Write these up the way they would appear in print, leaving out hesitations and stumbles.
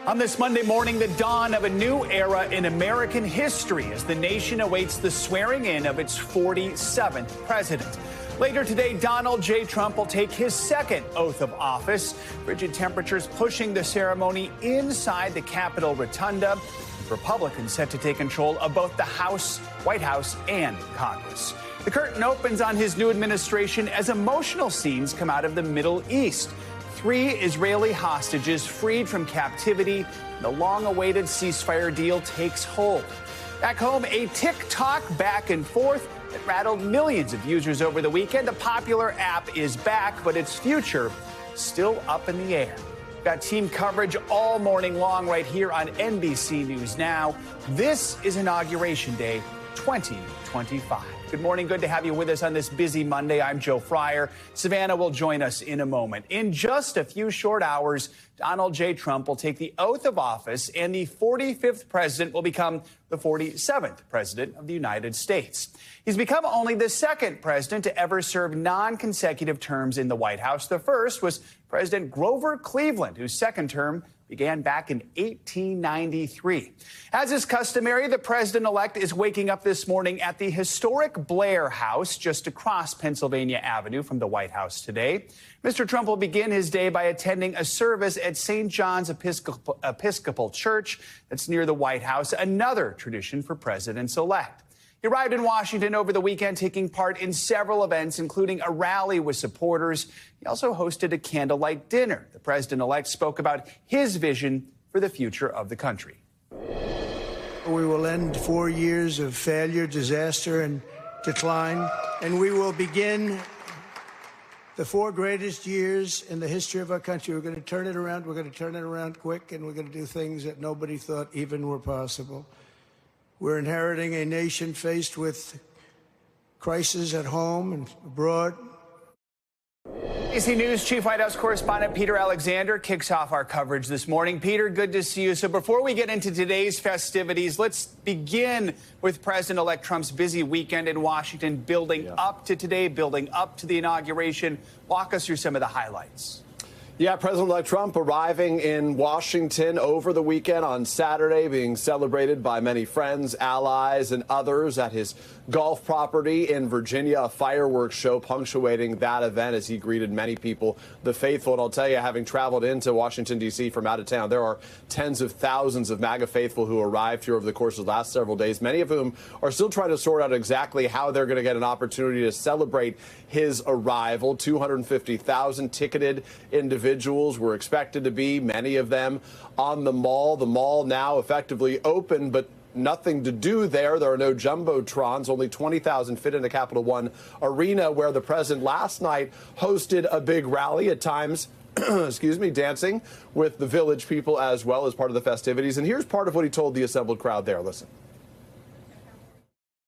On this Monday morning, the dawn of a new era in American history as the nation awaits the swearing in of its 47th president. Later today, Donald J. Trump will take his second oath of office. Frigid temperatures pushing the ceremony inside the Capitol Rotunda. Republicans set to take control of both the House, White House, and Congress. The curtain opens on his new administration as emotional scenes come out of the Middle East. 3 Israeli hostages freed from captivity. The long-awaited ceasefire deal takes hold. Back home, a TikTok back and forth that rattled millions of users over the weekend. The popular app is back, but its future still up in the air. Got team coverage all morning long right here on NBC News Now. This is Inauguration Day 2025. Good morning. Good to have you with us on this busy Monday. I'm Joe Fryer. Savannah will join us in a moment. In just a few short hours, Donald J. Trump will take the oath of office, and the 45th president will become the 47th president of the United States. He's become only the second president to ever serve non-consecutive terms in the White House. The first was President Grover Cleveland, whose second term began back in 1893. As is customary, the president-elect is waking up this morning at the historic Blair House just across Pennsylvania Avenue from the White House today. Mr. Trump will begin his day by attending a service at St. John's Episcopal Church that's near the White House, another tradition for presidents-elect. He arrived in Washington over the weekend, taking part in several events, including a rally with supporters. He also hosted a candlelight dinner. The president-elect spoke about his vision for the future of the country. We will end 4 years of failure, disaster, and decline, and we will begin the 4 greatest years in the history of our country. We're going to turn it around. We're going to turn it around quick, and we're going to do things that nobody thought even were possible. We're inheriting a nation faced with crises at home and abroad. NBC News Chief White House correspondent Peter Alexander kicks off our coverage this morning. Peter, good to see you. So before we get into today's festivities, let's begin with President-elect Trump's busy weekend in Washington, building up to today, building up to the inauguration. Walk us through some of the highlights. Yeah, President-elect Trump arriving in Washington over the weekend on Saturday, being celebrated by many friends, allies, and others at his golf property in Virginia. A fireworks show punctuating that event as he greeted many people, the faithful. And I'll tell you, having traveled into Washington, D.C. from out of town, there are tens of thousands of MAGA faithful who arrived here over the course of the last several days, many of whom are still trying to sort out exactly how they're going to get an opportunity to celebrate his arrival. 250,000 ticketed individuals were expected to be, many of them on the mall. The mall now effectively open, but nothing to do there. There are no jumbotrons. Only 20,000 fit in the Capital One Arena, where the president last night hosted a big rally, at times, excuse me, dancing with the village people as well as part of the festivities. And here's part of what he told the assembled crowd there. Listen.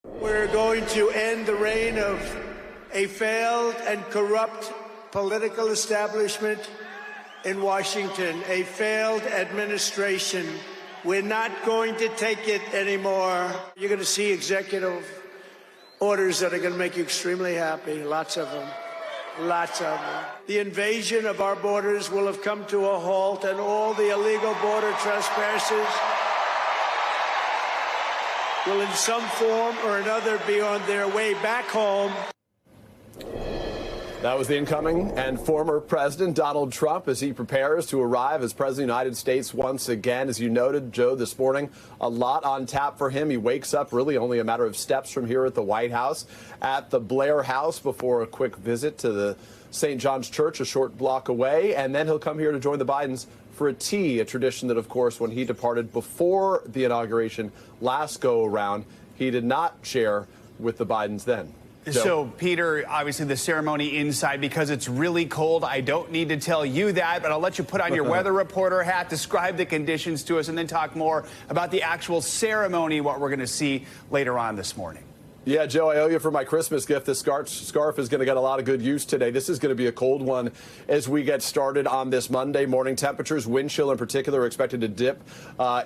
We're going to end the reign of a failed and corrupt political establishment in Washington, a failed administration. We're not going to take it anymore. You're going to see executive orders that are going to make you extremely happy. Lots of them. Lots of them. The invasion of our borders will have come to a halt, and all the illegal border trespassers will in some form or another be on their way back home. That was the incoming and former President Donald Trump as he prepares to arrive as President of the United States once again. As you noted, Joe, this morning, a lot on tap for him. He wakes up really only a matter of steps from here at the White House, at the Blair House, before a quick visit to the St. John's Church a short block away. And then he'll come here to join the Bidens for a tea, a tradition that, of course, when he departed before the inauguration last go around, he did not share with the Bidens then. So, Peter, obviously the ceremony inside, because it's really cold. I don't need to tell you that, but I'll let you put on your weather reporter hat, describe the conditions to us, and then talk more about the actual ceremony, what we're going to see later on this morning. Yeah, Joe, I owe you for my Christmas gift. This scarf is going to get a lot of good use today. This is going to be a cold one as we get started on this Monday. Morning temperatures, wind chill in particular, are expected to dip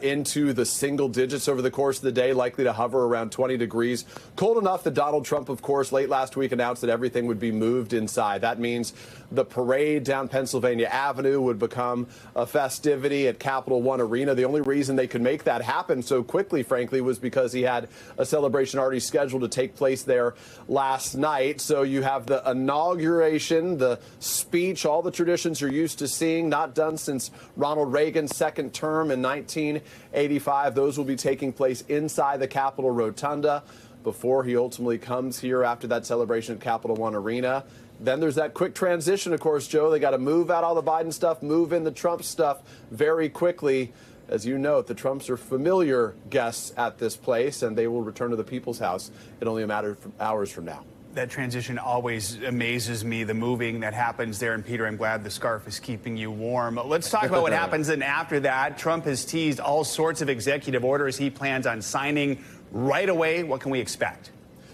into the single digits over the course of the day, likely to hover around 20 degrees. Cold enough that Donald Trump, of course, late last week announced that everything would be moved inside. That means the parade down Pennsylvania Avenue would become a festivity at Capital One Arena. The only reason they could make that happen so quickly, frankly, was because he had a celebration already scheduled to take place there last night. So you have the inauguration, the speech, all the traditions you're used to seeing, not done since Ronald Reagan's second term in 1985. Those will be taking place inside the Capitol Rotunda before he ultimately comes here after that celebration at Capital One Arena. Then there's that quick transition, of course, Joe. They got to move out all the Biden stuff, move in the Trump stuff very quickly. As you note, the Trumps are familiar guests at this place, and they will return to the People's House in only a matter of hours from now. That transition always amazes me, the moving that happens there. And Peter, I'm glad the scarf is keeping you warm. Let's talk about what happens then after that. Trump has teased all sorts of executive orders he plans on signing right away. What can we expect?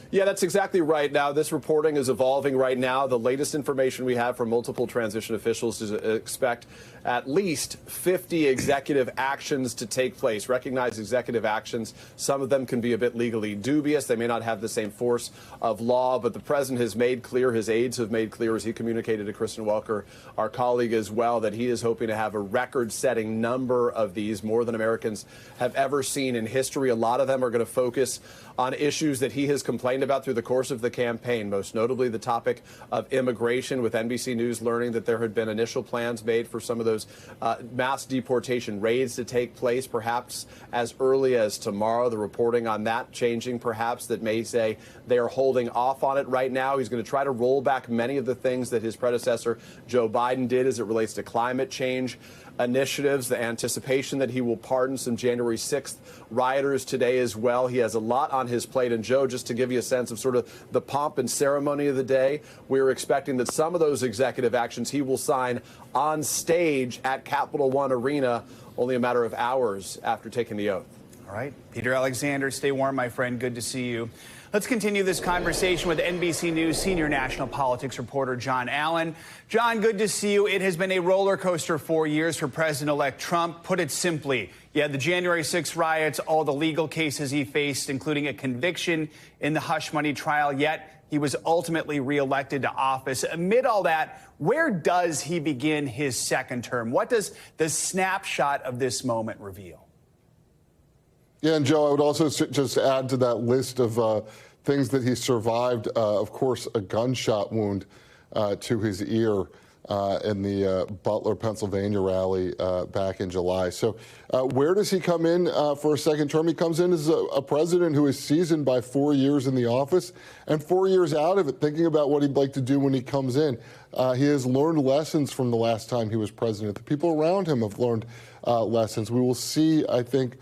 Yeah, that's exactly right. Now, this reporting is evolving right now. The latest information we have from multiple transition officials is expect at least 50 executive actions to take place. Recognize executive actions. Some of them can be a bit legally dubious. They may not have the same force of law, but the president has made clear, his aides have made clear, as he communicated to Kristen Welker, our colleague as well, that he is hoping to have a record-setting number of these, more than Americans have ever seen in history. A lot of them are going to focus on issues that he has complained about through the course of the campaign, most notably the topic of immigration, with NBC News learning that there had been initial plans made for some of those mass deportation raids to take place, perhaps as early as tomorrow. The reporting on that changing, perhaps, that may say they are holding off on it right now. He's going to try to roll back many of the things that his predecessor, Joe Biden, did as it relates to climate change initiatives, the anticipation that he will pardon some January 6th rioters today as well. He has a lot on his plate. And Joe, just to give you a sense of sort of the pomp and ceremony of the day, we're expecting that some of those executive actions he will sign on stage at Capital One Arena only a matter of hours after taking the oath. All right. Peter Alexander, stay warm, my friend. Good to see you. Let's continue this conversation with NBC News senior national politics reporter John Allen. John, good to see you. It has been a roller coaster 4 years for President-elect Trump. Put it simply, you had the January 6th riots, all the legal cases he faced, including a conviction in the hush money trial, yet he was ultimately reelected to office. Amid all that, where does he begin his second term? What does the snapshot of this moment reveal? Yeah, and Joe, I would also just add to that list of things that he survived, of course, a gunshot wound to his ear in the Butler, Pennsylvania rally back in July. So where does he come in for a second term? He comes in as a president who is seasoned by 4 years in the office and 4 years out of it, thinking about what he'd like to do when he comes in. He has learned lessons from the last time he was president. The people around him have learned lessons. We will see, I think,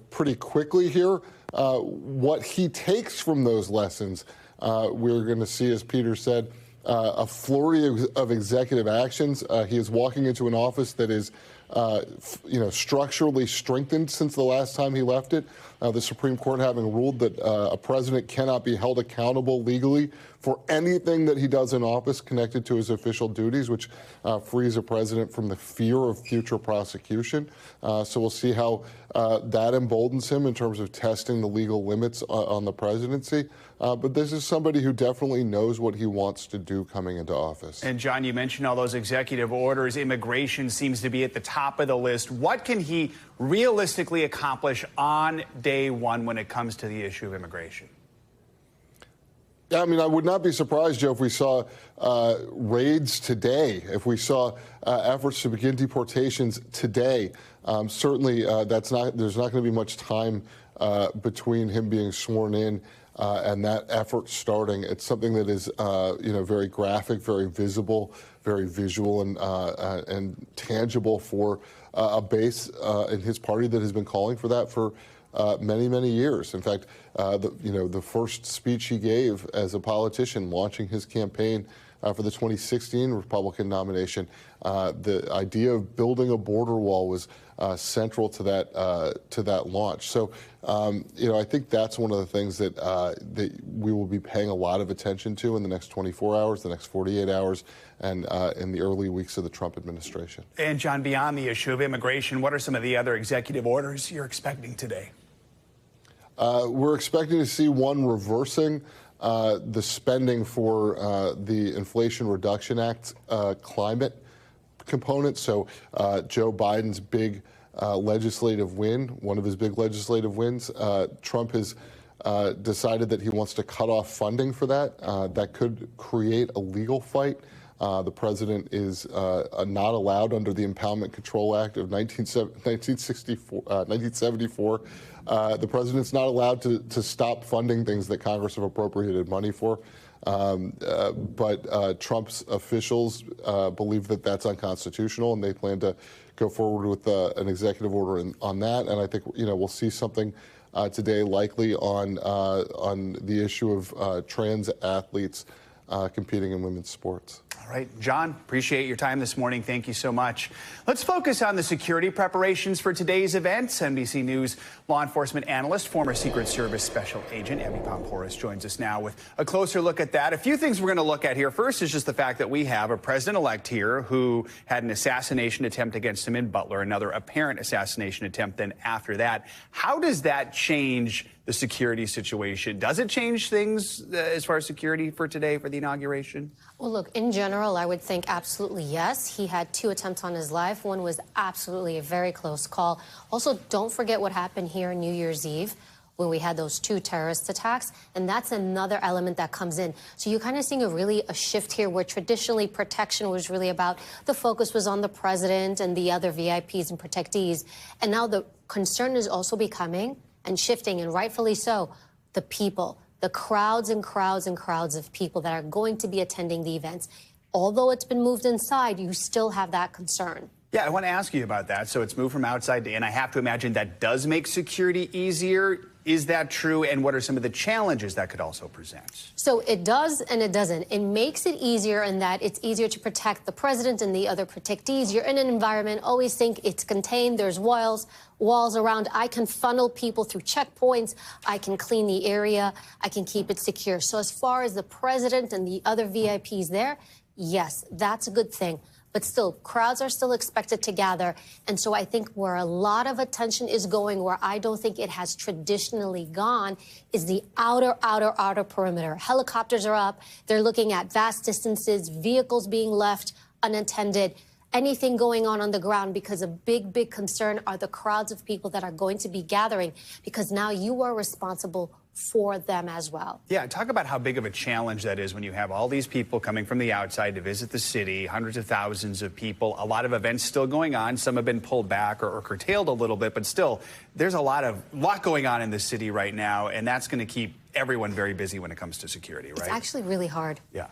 pretty quickly here, what he takes from those lessons. We're going to see, as Peter said, a flurry of executive actions. He is walking into an office that is, structurally strengthened since the last time he left it. The Supreme Court having ruled that a president cannot be held accountable legally for anything that he does in office connected to his official duties, which frees a president from the fear of future prosecution. So we'll see how that emboldens him in terms of testing the legal limits on the presidency. But this is somebody who definitely knows what he wants to do coming into office. And John, you mentioned all those executive orders. Immigration seems to be at the top of the list. What can he realistically accomplish on day one when it comes to the issue of immigration? Yeah, I mean, I would not be surprised, Joe, if we saw raids today, if we saw efforts to begin deportations today. Certainly, there's not going to be much time between him being sworn in and that effort starting. It's something that is, very graphic, very visible, very visual, and tangible for a base in his party that has been calling for that for many, many years. In fact, the first speech he gave as a politician launching his campaign for the 2016 Republican nomination. The idea of building a border wall was central to that launch. So, I think that's one of the things that we will be paying a lot of attention to in the next 24 hours, the next 48 hours, and in the early weeks of the Trump administration. And John, beyond the issue of immigration, what are some of the other executive orders you're expecting today? We're expecting to see one reversing the spending for the Inflation Reduction Act climate component. So Joe Biden's big legislative win, one of his big legislative wins, Trump has decided that he wants to cut off funding for that. That could create a legal fight. The president is not allowed under the Impoundment Control Act of 1974. The president's not allowed to stop funding things that Congress have appropriated money for. But Trump's officials believe that that's unconstitutional, and they plan to go forward with an executive order on that. And I think we'll see something today, likely on the issue of trans athletes competing in women's sports. All right, John, appreciate your time this morning. Thank you so much. Let's focus on the security preparations for today's events. NBC News law enforcement analyst, former Secret Service Special Agent Evie Poumpouras joins us now with a closer look at that. A few things we're going to look at here. First is just the fact that we have a president-elect here who had an assassination attempt against him in Butler, another apparent assassination attempt then after that. How does that change the security situation? Does it change things as far as security for today, for the inauguration? Well, look, in general, I would think absolutely yes. He had 2 attempts on his life. One was absolutely a very close call. Also, don't forget what happened here on New Year's Eve when we had those 2 terrorist attacks. And that's another element that comes in. So you're kind of seeing a shift here where traditionally protection was really about the focus was on the president and the other VIPs and protectees. And now the concern is also becoming and shifting, and rightfully so, the people, the crowds and crowds and crowds of people that are going to be attending the events. Although it's been moved inside, you still have that concern. Yeah, I want to ask you about that. So it's moved from outside to in. I have to imagine that does make security easier. Is that true? And what are some of the challenges that could also present? So it does and it doesn't. It makes it easier in that it's easier to protect the president and the other protectees. You're in an environment, always think it's contained. There's walls around. I can funnel people through checkpoints. I can clean the area. I can keep it secure. So as far as the president and the other VIPs there, yes, that's a good thing. But still, crowds are still expected to gather. And so I think where a lot of attention is going, where I don't think it has traditionally gone, is the outer perimeter. Helicopters are up. They're looking at vast distances, vehicles being left unattended, anything going on the ground, because a big concern are the crowds of people that are going to be gathering, because now you are responsible for them as well. Yeah, talk about how big of a challenge that is when you have all these people coming from the outside to visit the city, hundreds of thousands of people, a lot of events still going on. Some have been pulled back or curtailed a little bit, but still, there's a lot going on in the city right now, and that's going to keep everyone very busy when it comes to security, right? It's actually really hard. Yeah.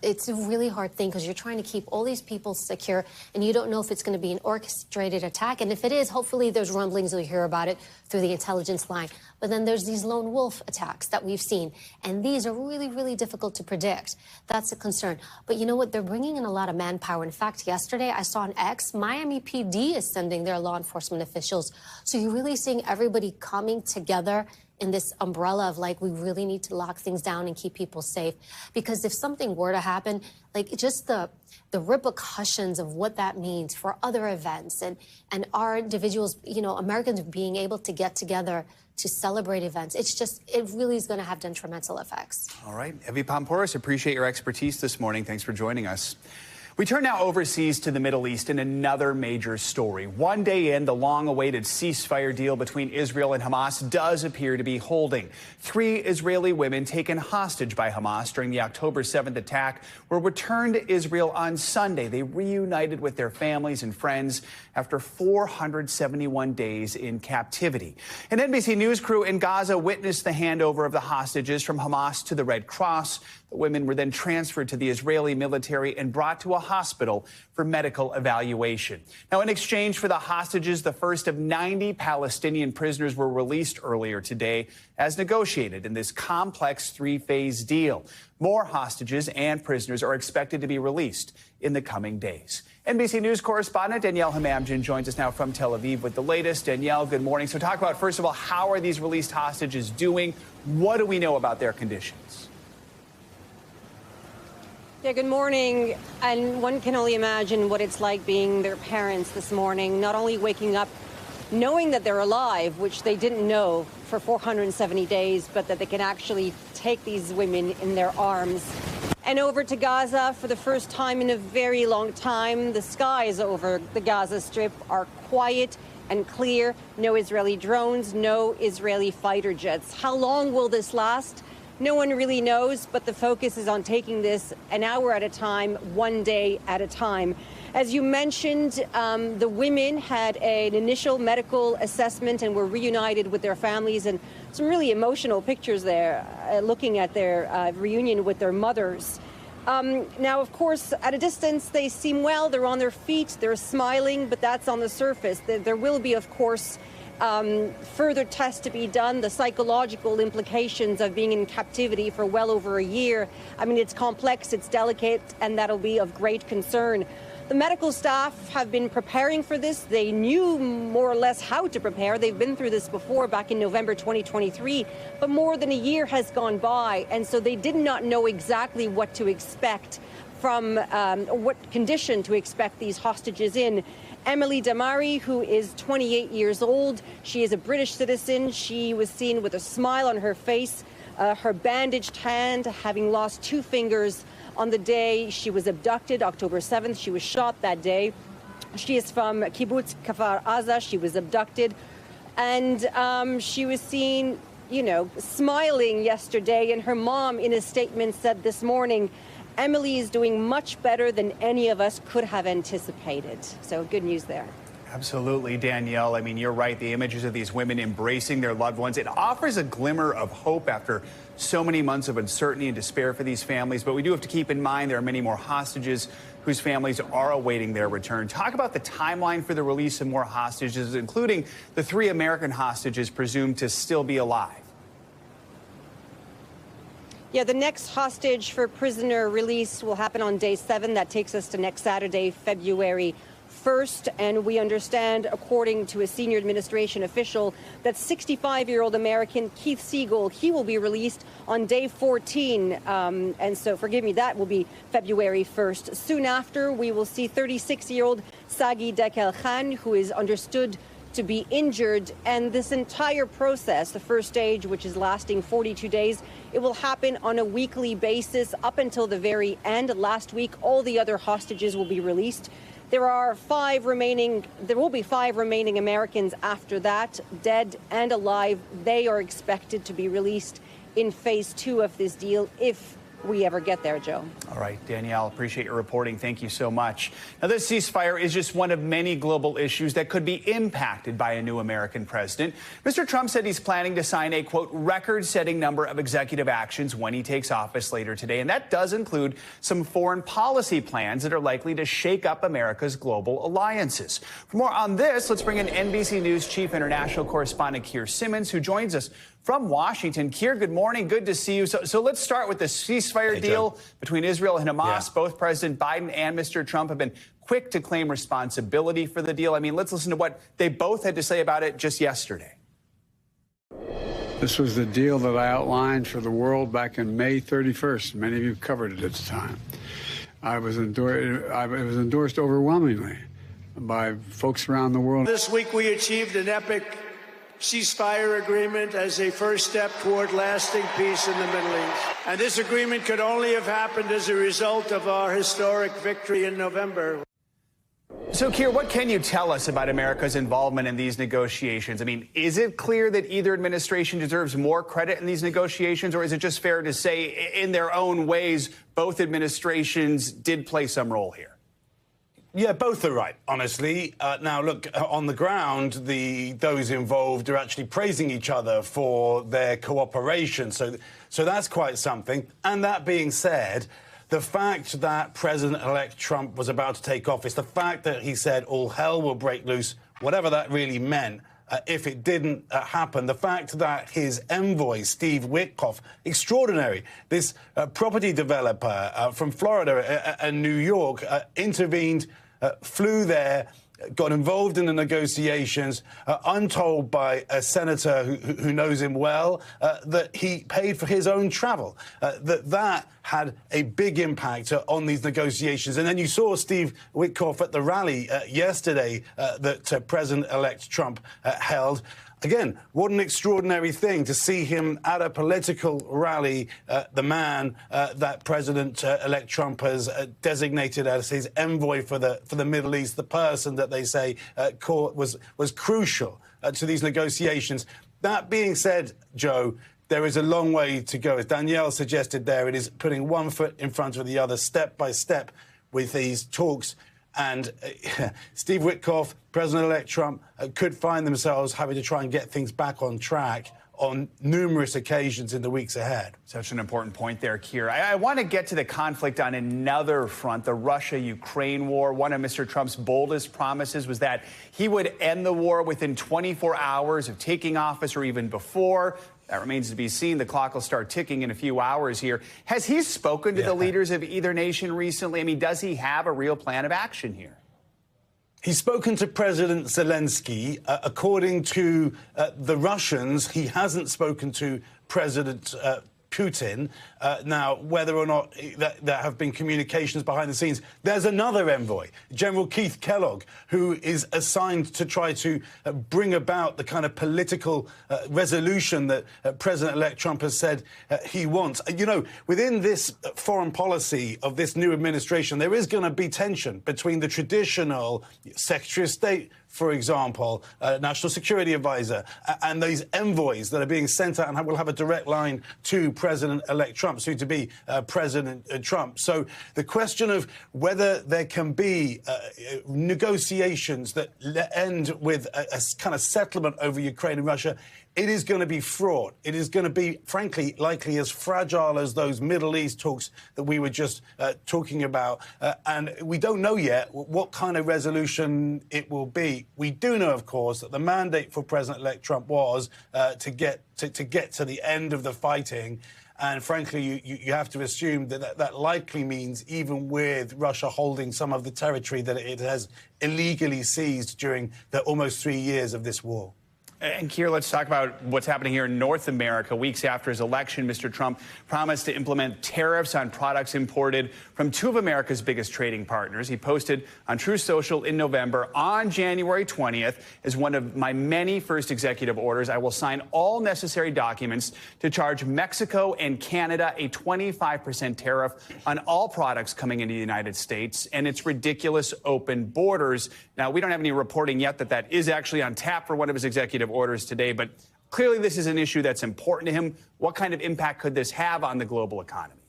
It's a really hard thing because you're trying to keep all these people secure, and you don't know if it's going to be an orchestrated attack. And if it is, hopefully there's rumblings, you'll hear about it through the intelligence line. But then there's these lone wolf attacks that we've seen, and these are really difficult to predict. That's a concern. But you know what? They're bringing in a lot of manpower. In fact, yesterday I saw on X, Miami PD is sending their law enforcement officials. So you're really seeing everybody coming together in this umbrella of we really need to lock things down and keep people safe. Because if something were to happen, just the repercussions of what that means for other events and our individuals, Americans being able to get together to celebrate events, it really is going to have detrimental effects. All right. Evie Poumpouras, appreciate your expertise this morning. Thanks for joining us. We turn now overseas to the Middle East in another major story. One day in, the long-awaited ceasefire deal between Israel and Hamas does appear to be holding. 3 Israeli women taken hostage by Hamas during the October 7th attack were returned to Israel on Sunday. They reunited with their families and friends after 471 days in captivity. An NBC News crew in Gaza witnessed the handover of the hostages from Hamas to the Red Cross. The women were then transferred to the Israeli military and brought to a hospital for medical evaluation. Now, in exchange for the hostages, the first of 90 Palestinian prisoners were released earlier today, as negotiated in this complex three-phase deal. More hostages and prisoners are expected to be released in the coming days. NBC News correspondent Danielle Hamamdjian joins us now from Tel Aviv with the latest. Danielle, good morning. So talk about, first of all, how are these released hostages doing? What do we know about their conditions? Yeah, good morning. And one can only imagine what it's like being their parents this morning, not only waking up knowing that they're alive, which they didn't know for 470 days, but that they can actually take these women in their arms. And over to Gaza for the first time in a very long time. The skies over the Gaza Strip are quiet and clear. No Israeli drones, no Israeli fighter jets. How long will this last? No one really knows, but the focus is on taking this an hour at a time, one day at a time. As you mentioned, the women had an initial medical assessment and were reunited with their families, and some really emotional pictures there, looking at their reunion with their mothers. Now, of course, at a distance, they seem well. They're on their feet. They're smiling, but that's on the surface. There will be, of course, further tests to be done, the psychological implications of being in captivity for well over a year. I mean, it's complex, it's delicate, and that'll be of great concern. The medical staff have been preparing for this. They knew more or less how to prepare. They've been through this before, back in November 2023, but more than a year has gone by, and so they did not know exactly what to expect from what condition to expect these hostages in. Emily Damari, who is 28 years old, she is a British citizen. She was seen with a smile on her face, her bandaged hand, having lost 2 fingers on the day she was abducted, October 7th. She was shot that day. She is from Kibbutz Kfar Aza. She was abducted, and she was seen, smiling yesterday. And her mom, in a statement, said this morning, Emily is doing much better than any of us could have anticipated. So good news there. Absolutely, Danielle. I mean, you're right. The images of these women embracing their loved ones, it offers a glimmer of hope after so many months of uncertainty and despair for these families. But we do have to keep in mind there are many more hostages whose families are awaiting their return. Talk about the timeline for the release of more hostages, including the 3 American hostages presumed to still be alive. Yeah, the next hostage for prisoner release will happen on day 7. That takes us to next Saturday, February 1st. And we understand, according to a senior administration official, that 65-year-old American Keith Siegel, he will be released on day 14. And so, forgive me, that will be February 1st. Soon after, we will see 36-year-old Sagi Dekel Khan, who is understood to be injured. And this entire process, the first stage, which is lasting 42 days, it will happen on a weekly basis up until the very end. Last week, all the other hostages will be released. There will be 5 remaining Americans after that, dead and alive. They are expected to be released in phase 2 of this deal, if we ever get there, Joe. All right, Danielle, appreciate your reporting. Thank you so much. Now, this ceasefire is just one of many global issues that could be impacted by a new American president. Mr. Trump said he's planning to sign a, quote, record-setting number of executive actions when he takes office later today. And that does include some foreign policy plans that are likely to shake up America's global alliances. For more on this, let's bring in NBC News Chief International Correspondent Kier Simmons, who joins us from Washington. Kier, good morning. Good to see you. So let's start with the ceasefire deal between Israel and Hamas. Both President Biden and Mr. Trump have been quick to claim responsibility for the deal. I mean, let's listen to what they both had to say about it just yesterday. This was the deal that I outlined for the world back in May 31st. Many of you covered it at the time. It was endorsed overwhelmingly by folks around the world. This week we achieved an epic ceasefire agreement as a first step toward lasting peace in the Middle East. And this agreement could only have happened as a result of our historic victory in November. So, Kier, what can you tell us about America's involvement in these negotiations? I mean, is it clear that either administration deserves more credit in these negotiations, or is it just fair to say in their own ways both administrations did play some role here? Yeah, both are right, honestly. Now, look, on the ground, those involved are actually praising each other for their cooperation. So that's quite something. And that being said, the fact that President-elect Trump was about to take office, the fact that he said all hell will break loose, whatever that really meant, if it didn't happen, the fact that his envoy, Steve Witkoff, extraordinary, this property developer from Florida and New York, intervened, flew there, got involved in the negotiations. I'm told by a senator who knows him well that he paid for his own travel, that had a big impact on these negotiations. And then you saw Steve Witkoff at the rally yesterday that President-elect Trump held. Again, what an extraordinary thing to see him at a political rally, the man that President-elect Trump has designated as his envoy for the Middle East, the person that they say was crucial to these negotiations. That being said, Joe, there is a long way to go. As Danielle suggested there, it is putting one foot in front of the other, step by step, with these talks. And Steve Witkoff, President-elect Trump, could find themselves having to try and get things back on track on numerous occasions in the weeks ahead. Such an important point there, Kier. I want to get to the conflict on another front, the Russia-Ukraine war. One of Mr. Trump's boldest promises was that he would end the war within 24 hours of taking office or even before. That remains to be seen. The clock will start ticking in a few hours here. Has he spoken to the leaders of either nation recently? I mean, does he have a real plan of action here? He's spoken to President Zelensky. According to the Russians, he hasn't spoken to President Putin. Now, whether or not there have been communications behind the scenes, there's another envoy, General Keith Kellogg, who is assigned to try to bring about the kind of political resolution that President-elect Trump has said he wants. You know, within this foreign policy of this new administration, there is going to be tension between the traditional Secretary of State, for example, National Security Advisor, and these envoys that are being sent out and will have a direct line to President-elect Trump, soon to be President Trump. So the question of whether there can be negotiations that end with a kind of settlement over Ukraine and Russia, it is going to be fraught. It is going to be, frankly, likely as fragile as those Middle East talks that we were just talking about. And we don't know yet what kind of resolution it will be. We do know, of course, that the mandate for President-elect Trump was to get to the end of the fighting. And frankly, you have to assume that likely means even with Russia holding some of the territory that it has illegally seized during the almost 3 years of this war. And Kier, let's talk about what's happening here in North America. Weeks after his election, Mr. Trump promised to implement tariffs on products imported from two of America's biggest trading partners. He posted on Truth Social in November, on January 20th, as one of my many first executive orders, I will sign all necessary documents to charge Mexico and Canada a 25% tariff on all products coming into the United States and its ridiculous open borders. Now, we don't have any reporting yet that is actually on tap for one of his executive orders today, but clearly this is an issue that's important to him. What kind of impact could this have on the global economy?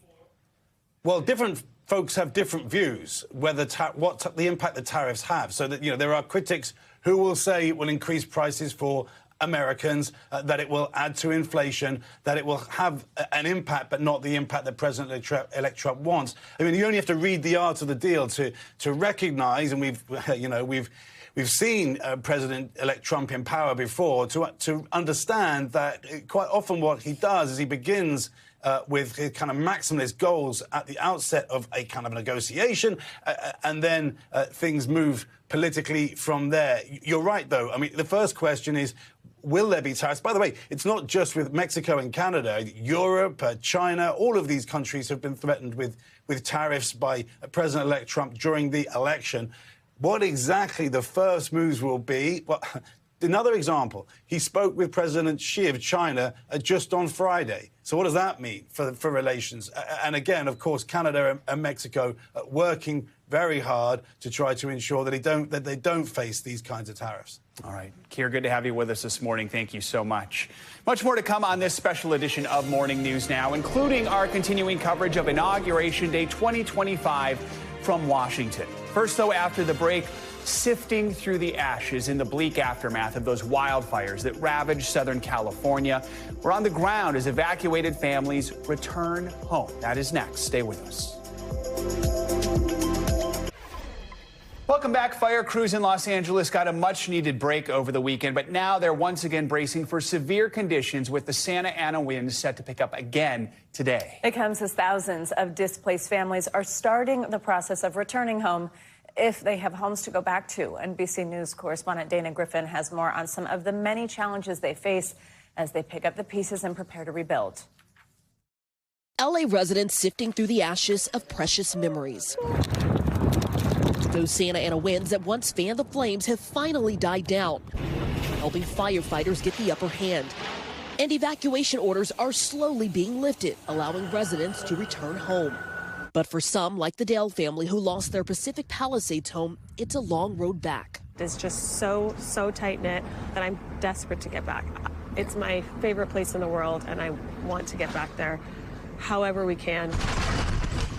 Well, different folks have different views whether what the impact the tariffs have. So that, you know, there are critics who will say it will increase prices for Americans, that it will add to inflation, that it will have an impact, but not the impact that President-elect Trump wants. I mean, you only have to read the art of the deal to recognize, and we've seen President-elect Trump in power before, to understand that quite often what he does is he begins with his kind of maximalist goals at the outset of a kind of negotiation, and then things move politically from there. You're right, though. I mean, the first question is, will there be tariffs? By the way, it's not just with Mexico and Canada. Europe, China, all of these countries have been threatened with tariffs by President-elect Trump during the election. What exactly the first moves will be? Well, another example, he spoke with President Xi of China just on Friday. So what does that mean for relations? And again, of course, Canada and Mexico working very hard to try to ensure that they don't face these kinds of tariffs. All right. Kier, good to have you with us this morning. Thank you so much. Much more to come on this special edition of Morning News Now, including our continuing coverage of Inauguration Day 2025 from Washington. First, though, after the break, sifting through the ashes in the bleak aftermath of those wildfires that ravaged Southern California. We're on the ground as evacuated families return home. That is next. Stay with us. Welcome back. Fire crews in Los Angeles got a much-needed break over the weekend, but now they're once again bracing for severe conditions with the Santa Ana winds set to pick up again today. It comes as thousands of displaced families are starting the process of returning home if they have homes to go back to. NBC News correspondent Dana Griffin has more on some of the many challenges they face as they pick up the pieces and prepare to rebuild. LA residents sifting through the ashes of precious memories. Those Santa Ana winds that once fanned the flames have finally died down, helping firefighters get the upper hand. And evacuation orders are slowly being lifted, allowing residents to return home. But for some, like the Dale family who lost their Pacific Palisades home, it's a long road back. It's just so tight-knit that I'm desperate to get back. It's my favorite place in the world, and I want to get back there however we can.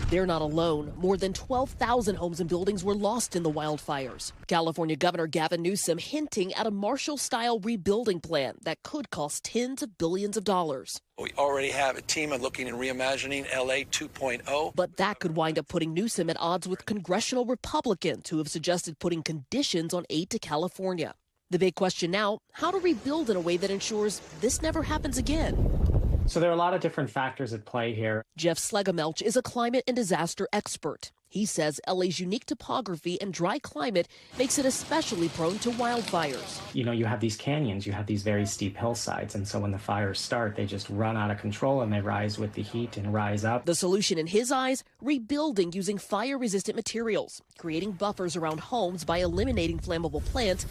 They're not alone. More than 12,000 homes and buildings were lost in the wildfires. California Governor Gavin Newsom hinting at a Marshall-style rebuilding plan that could cost tens of billions of dollars. We already have a team looking and reimagining LA 2.0. But that could wind up putting Newsom at odds with congressional Republicans who have suggested putting conditions on aid to California. The big question now, how to rebuild in a way that ensures this never happens again. So there are a lot of different factors at play here. Jeff Slegamelch is a climate and disaster expert. He says LA's unique topography and dry climate makes it especially prone to wildfires. You know, you have these canyons, you have these very steep hillsides, and so when the fires start, they just run out of control and they rise with the heat and rise up. The solution in his eyes, rebuilding using fire-resistant materials, creating buffers around homes by eliminating flammable plants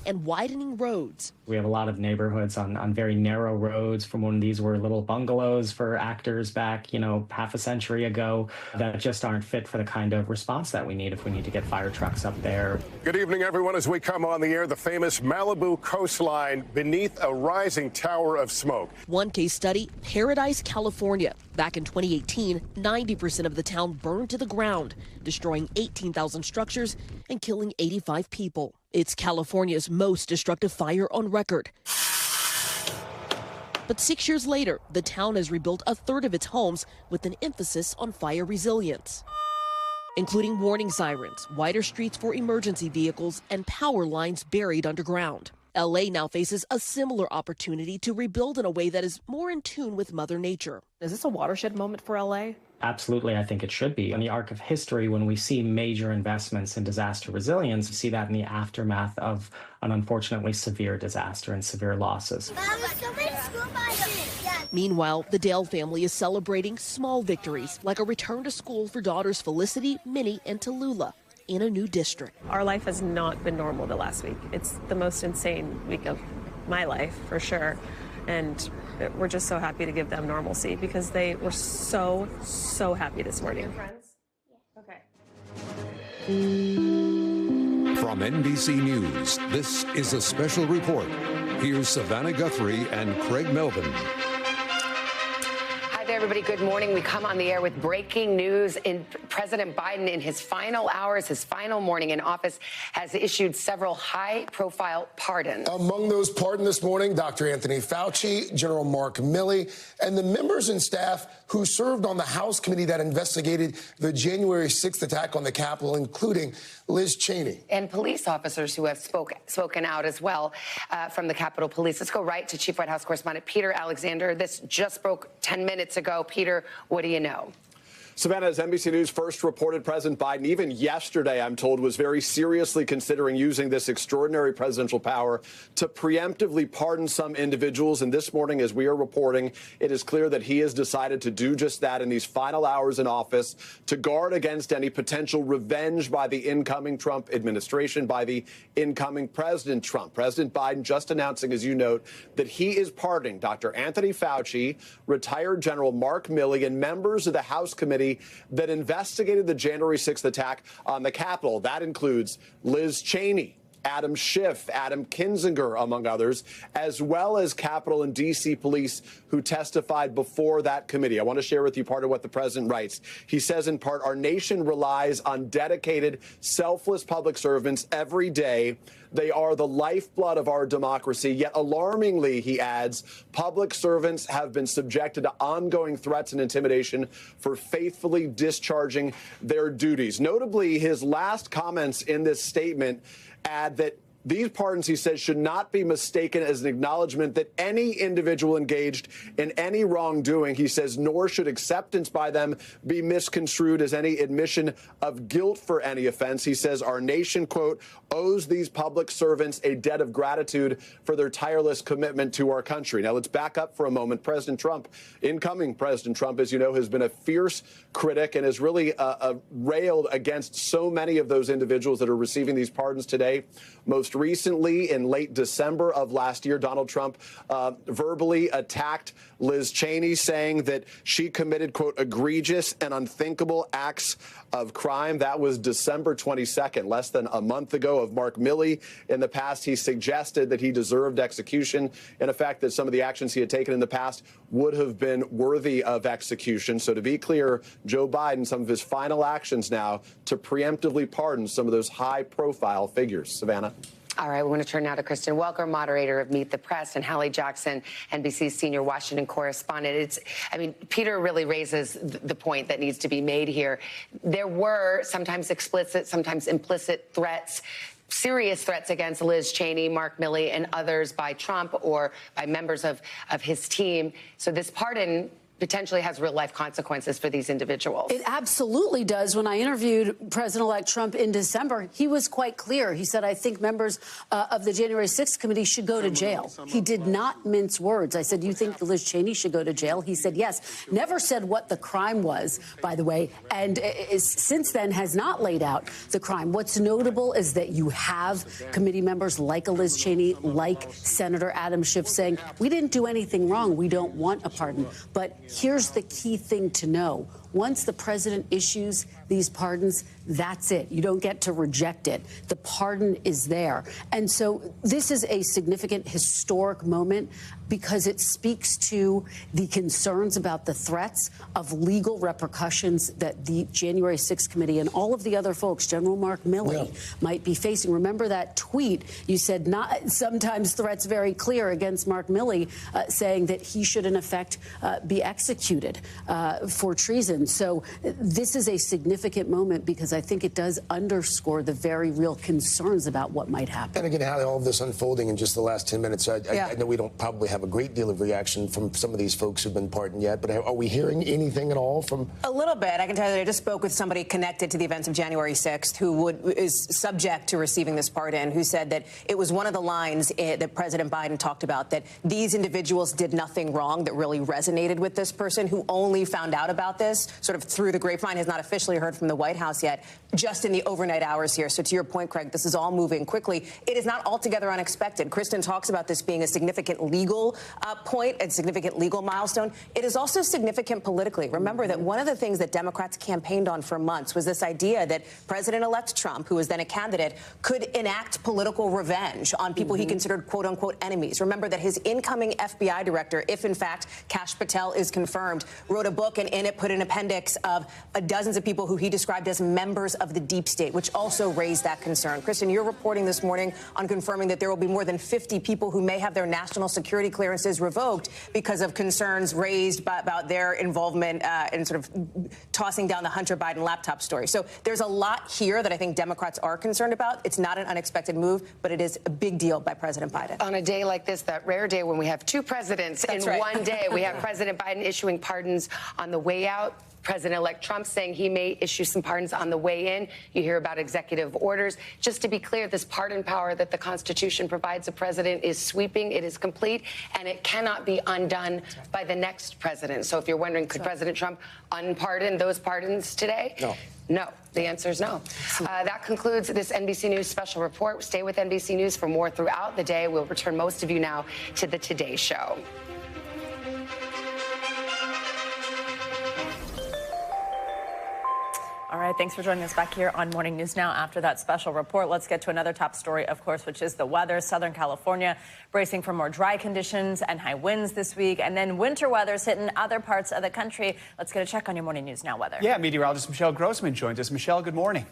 and widening roads. We have a lot of neighborhoods on very narrow roads from when these were little bungalows for actors back, half a century ago that just aren't fit for the kind of response that we need if we need to get fire trucks up there. Good evening, everyone. As we come on the air, the famous Malibu coastline beneath a rising tower of smoke. One case study, Paradise, California. Back in 2018, 90% of the town burned to the ground, destroying 18,000 structures and killing 85 people. It's California's most destructive fire on record. But 6 years later, the town has rebuilt a third of its homes with an emphasis on fire resilience, including warning sirens, wider streets for emergency vehicles, and power lines buried underground. LA now faces a similar opportunity to rebuild in a way that is more in tune with Mother Nature. Is this a watershed moment for LA? Absolutely, I think it should be. In the arc of history, when we see major investments in disaster resilience, we see that in the aftermath of an unfortunately severe disaster and severe losses. Meanwhile, the Dale family is celebrating small victories, like a return to school for daughters Felicity, Minnie, and Tallulah in a new district. Our life has not been normal the last week. It's the most insane week of my life, for sure. And we're just so happy to give them normalcy because they were so happy this morning. Okay. From NBC News, this is a special report. Here's Savannah Guthrie and Craig Melvin. Hi there, everybody. Good morning. We come on the air with breaking news. President Biden, in his final hours, his final morning in office, has issued several high-profile pardons. Among those pardoned this morning, Dr. Anthony Fauci, General Mark Milley, and the members and staff who served on the House committee that investigated the January 6th attack on the Capitol, including Liz Cheney. And police officers who have spoken out as well from the Capitol Police. Let's go right to Chief White House correspondent Peter Alexander. This just broke 10 minutes ago. Peter, what do you know? Savannah, as NBC News first reported, President Biden, even yesterday, I'm told, was very seriously considering using this extraordinary presidential power to preemptively pardon some individuals. And this morning, as we are reporting, it is clear that he has decided to do just that in these final hours in office to guard against any potential revenge by the incoming Trump administration, by the incoming President Trump. President Biden just announcing, as you note, that he is pardoning Dr. Anthony Fauci, retired General Mark Milley, and members of the House committee that investigated the January 6th attack on the Capitol. That includes Liz Cheney, Adam Schiff, Adam Kinzinger, among others, as well as Capitol and D.C. police who testified before that committee. I want to share with you part of what the president writes. He says, in part, our nation relies on dedicated, selfless public servants every day. They are the lifeblood of our democracy. Yet alarmingly, he adds, public servants have been subjected to ongoing threats and intimidation for faithfully discharging their duties. Notably, his last comments in this statement add that these pardons, he says, should not be mistaken as an acknowledgement that any individual engaged in any wrongdoing, he says, nor should acceptance by them be misconstrued as any admission of guilt for any offense. He says our nation, quote, owes these public servants a debt of gratitude for their tireless commitment to our country. Now, let's back up for a moment. President Trump, incoming President Trump, as you know, has been a fierce critic and has really railed against so many of those individuals that are receiving these pardons today. Most recently, in late December of last year, Donald Trump verbally attacked Liz Cheney, saying that she committed, quote, egregious and unthinkable acts of crime. That was December 22nd, less than a month ago. Of Mark Milley, in the past, he suggested that he deserved execution, and the fact that some of the actions he had taken in the past would have been worthy of execution. So to be clear, Joe Biden, some of his final actions now to preemptively pardon some of those high-profile figures. Savannah. All right, we want to turn now to Kristen Welker, moderator of Meet the Press, and Hallie Jackson, NBC's senior Washington correspondent. Peter really raises the point that needs to be made here. There were sometimes explicit, sometimes implicit threats, serious threats against Liz Cheney, Mark Milley, and others by Trump or by members of his team. So this pardon potentially has real-life consequences for these individuals. It absolutely does. When I interviewed President-elect Trump in December, he was quite clear. He said, I think members of the January 6th committee should go to jail. He did not mince words. I said, you think Liz Cheney should go to jail? He said, yes. Never said what the crime was, by the way, and since then has not laid out the crime. What's notable is that you have committee members like a Liz Cheney, like Senator Adam Schiff saying, we didn't do anything wrong. We don't want a pardon. But here's the key thing to know. Once the president issues these pardons, that's it. You don't get to reject it. The pardon is there. And so this is a significant historic moment because it speaks to the concerns about the threats of legal repercussions that the January 6th committee and all of the other folks, General Mark Milley, might be facing. Remember that tweet? You said not sometimes threats very clear against Mark Milley, saying that he should, in effect, be executed for treason. So this is a significant moment because I think it does underscore the very real concerns about what might happen. And again, how all of this unfolding in just the last 10 minutes, I know we don't probably have a great deal of reaction from some of these folks who've been pardoned yet, but are we hearing anything at all from? A little bit. I can tell you that I just spoke with somebody connected to the events of January 6th who is subject to receiving this pardon, who said that it was one of the lines that President Biden talked about, that these individuals did nothing wrong, that really resonated with this person who only found out about this sort of through the grapevine, has not officially heard from the White House yet, just in the overnight hours here. So to your point, Craig, this is all moving quickly. It is not altogether unexpected. Kristen talks about this being a significant legal point, a significant legal milestone. It is also significant politically. Remember that one of the things that Democrats campaigned on for months was this idea that President-elect Trump, who was then a candidate, could enact political revenge on people he considered quote-unquote enemies. Remember that his incoming FBI director, if in fact Kash Patel is confirmed, wrote a book and in it put an appendix of dozens of people who he described as members of the deep state, which also raised that concern. Kristen, you're reporting this morning on confirming that there will be more than 50 people who may have their national security clearances revoked because of concerns raised about their involvement in sort of tossing down the Hunter Biden laptop story. So there's a lot here that I think Democrats are concerned about. It's not an unexpected move, but it is a big deal by President Biden. On a day like this, that rare day when we have two presidents in one day, we have President Biden issuing pardons on the way out, President-elect Trump saying he may issue some pardons on the way in. You hear about executive orders. Just to be clear, this pardon power that the Constitution provides the president is sweeping, it is complete, and it cannot be undone by the next president. So if you're wondering, could President Trump unpardon those pardons today? No. No. The answer is no. That concludes this NBC News special report. Stay with NBC News for more throughout the day. We'll return most of you now to the Today Show. All right. right, thanks for joining us back here on Morning News Now. After that special report, let's get to another top story, of course, which is the weather. Southern California bracing for more dry conditions and high winds this week, and then winter weather's hitting other parts of the country. Let's get a check on your Morning News Now weather. Yeah, meteorologist Michelle Grossman joins us. Michelle, good morning.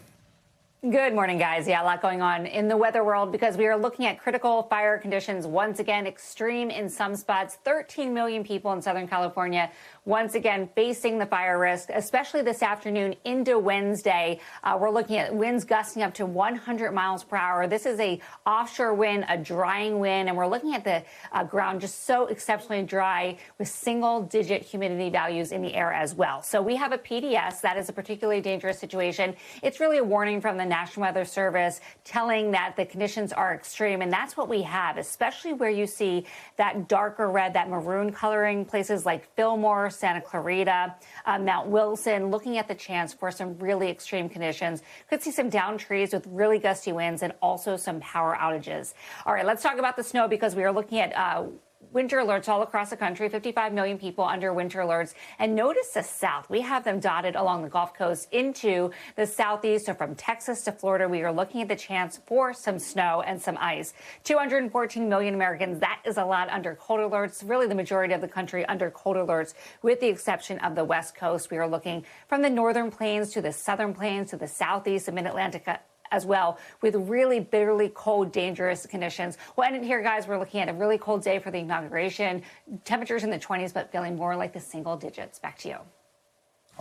Good morning, guys. Yeah, a lot going on in the weather world because we are looking at critical fire conditions once again, extreme in some spots. 13 million people in Southern California once again facing the fire risk, especially this afternoon into Wednesday. We're looking at winds gusting up to 100 miles per hour. This is a offshore wind, a drying wind, and we're looking at the ground just so exceptionally dry with single-digit humidity values in the air as well. So we have a PDS. That is a particularly dangerous situation. It's really a warning from the National Weather Service telling that the conditions are extreme, and that's what we have, especially where you see that darker red, that maroon coloring, places like Fillmore, Santa Clarita, Mount Wilson, looking at the chance for some really extreme conditions. Could see some downed trees with really gusty winds and also some power outages. All right, let's talk about the snow because we are looking at winter alerts all across the country, 55 million people under winter alerts. And notice the south. We have them dotted along the Gulf Coast into the southeast. So from Texas to Florida, we are looking at the chance for some snow and some ice. 214 million Americans. That is a lot under cold alerts. Really the majority of the country under cold alerts, with the exception of the West Coast. We are looking from the northern plains to the southern plains to the southeast and mid-Atlantic as well, with really bitterly cold, dangerous conditions. We'll end it here, guys. We're looking at a really cold day for the inauguration. Temperatures in the 20s, but feeling more like the single digits. Back to you.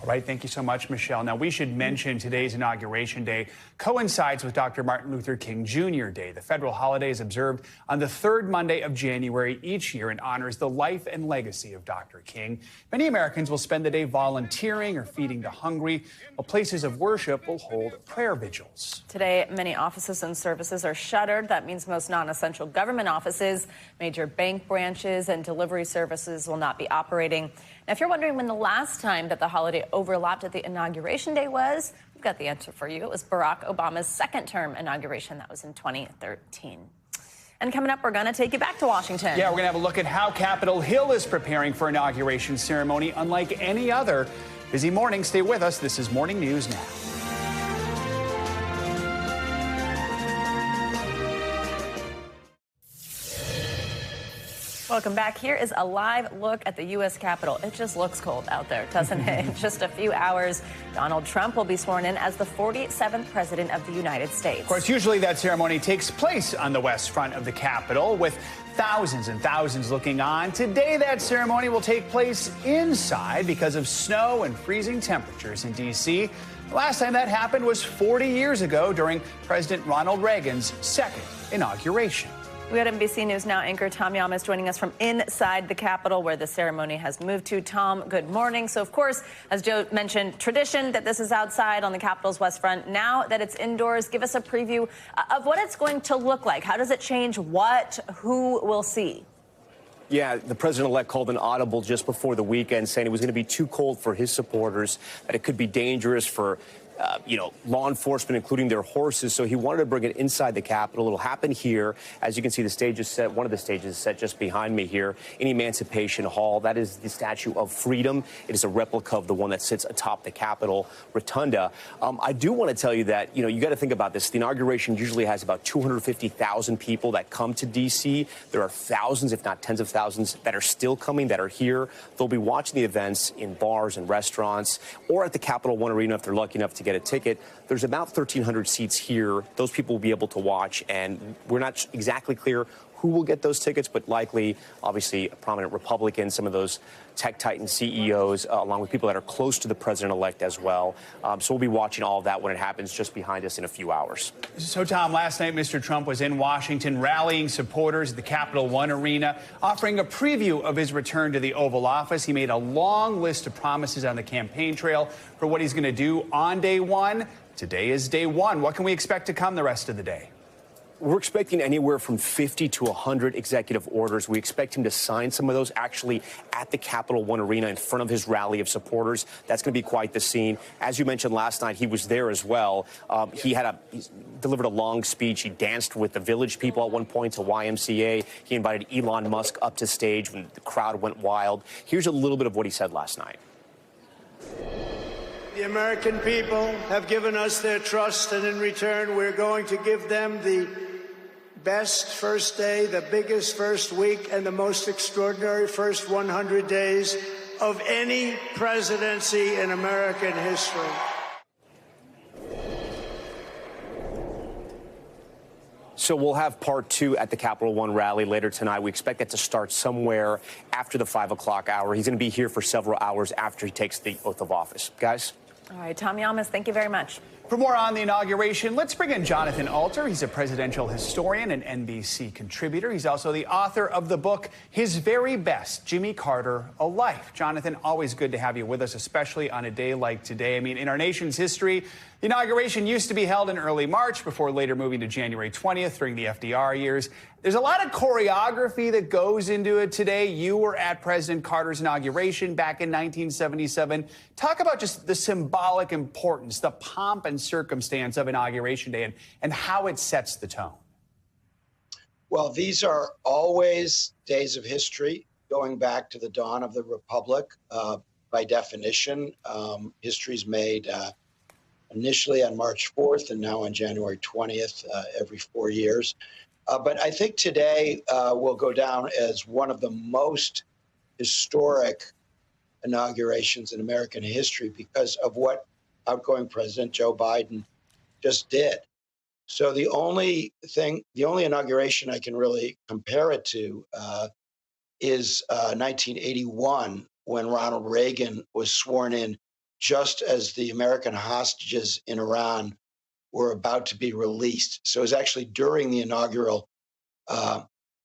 All right, thank you so much, Michelle. Now, we should mention today's Inauguration Day coincides with Dr. Martin Luther King Jr. Day. The federal holiday is observed on the third Monday of January each year and honors the life and legacy of Dr. King. Many Americans will spend the day volunteering or feeding the hungry, while places of worship will hold prayer vigils. Today, many offices and services are shuttered. That means most non-essential government offices, major bank branches, and delivery services will not be operating. Now, if you're wondering when the last time that the holiday overlapped at the Inauguration Day was, we've got the answer for you. It was Barack Obama's second-term inauguration. That was in 2013. And coming up, we're going to take you back to Washington. Yeah, we're going to have a look at how Capitol Hill is preparing for inauguration ceremony unlike any other. Busy morning. Stay with us. This is Morning News Now. Welcome back. Here is a live look at the U.S. Capitol. It just looks cold out there, doesn't it? In just a few hours, Donald Trump will be sworn in as the 47th president of the United States. Of course, usually that ceremony takes place on the west front of the Capitol with thousands and thousands looking on. Today, that ceremony will take place inside because of snow and freezing temperatures in D.C. The last time that happened was 40 years ago during President Ronald Reagan's second inauguration. We got NBC News Now anchor Tom Yam is joining us from inside the Capitol where the ceremony has moved to. Tom, good morning. So, of course, as Joe mentioned, tradition that this is outside on the Capitol's west front. Now that it's indoors, give us a preview of what it's going to look like. How does it change what, who will see? Yeah, the president-elect called an audible just before the weekend saying it was going to be too cold for his supporters, that it could be dangerous for law enforcement, including their horses. So he wanted to bring it inside the Capitol. It'll happen here. As you can see, the stage is set. One of the stages is set just behind me here in Emancipation Hall. That is the Statue of Freedom. It is a replica of the one that sits atop the Capitol Rotunda. I do want to tell you that, you got to think about this. The inauguration usually has about 250,000 people that come to D.C. There are thousands, if not tens of thousands, that are still coming, that are here. They'll be watching the events in bars and restaurants or at the Capital One Arena if they're lucky enough to get a ticket. There's about 1,300 seats here. Those people will be able to watch, and we're not exactly clear who will get those tickets, but likely, obviously, prominent Republicans, some of those tech titan CEOs, along with people that are close to the president-elect as well. So we'll be watching all of that when it happens just behind us in a few hours. So, Tom, last night, Mr. Trump was in Washington rallying supporters at the Capital One Arena, offering a preview of his return to the Oval Office. He made a long list of promises on the campaign trail for what he's going to do on day one. Today is day one. What can we expect to come the rest of the day? We're expecting anywhere from 50 to 100 executive orders. We expect him to sign some of those actually at the Capital One Arena in front of his rally of supporters. That's going to be quite the scene. As you mentioned last night, he was there as well. He delivered a long speech. He danced with the village people at one point to YMCA. He invited Elon Musk up to stage when the crowd went wild. Here's a little bit of what he said last night. The American people have given us their trust, and in return, we're going to give them the best first day, the biggest first week, and the most extraordinary first 100 days of any presidency in American history. So we'll have part 2 at the Capital One rally later tonight. We expect that to start somewhere after the 5 o'clock hour. He's going to be here for several hours after he takes the oath of office. Guys? All right, Tom Yamas, thank you very much. For more on the inauguration, let's bring in Jonathan Alter. He's a presidential historian and NBC contributor. He's also the author of the book, His Very Best, Jimmy Carter, A Life. Jonathan, always good to have you with us, especially on a day like today. I mean, in our nation's history, the inauguration used to be held in early March before later moving to January 20th during the FDR years. There's a lot of choreography that goes into it today. You were at President Carter's inauguration back in 1977. Talk about just the symbolic importance, the pomp and circumstance of Inauguration Day and how it sets the tone. Well, these are always days of history going back to the dawn of the Republic. By definition, history's made initially on March 4th and now on January 20th, every 4 years. But I think today will go down as one of the most historic inaugurations in American history because of what outgoing President Joe Biden just did. So the only inauguration I can really compare it to is 1981, when Ronald Reagan was sworn in just as the American hostages in Iran were about to be released. So it was actually during the inaugural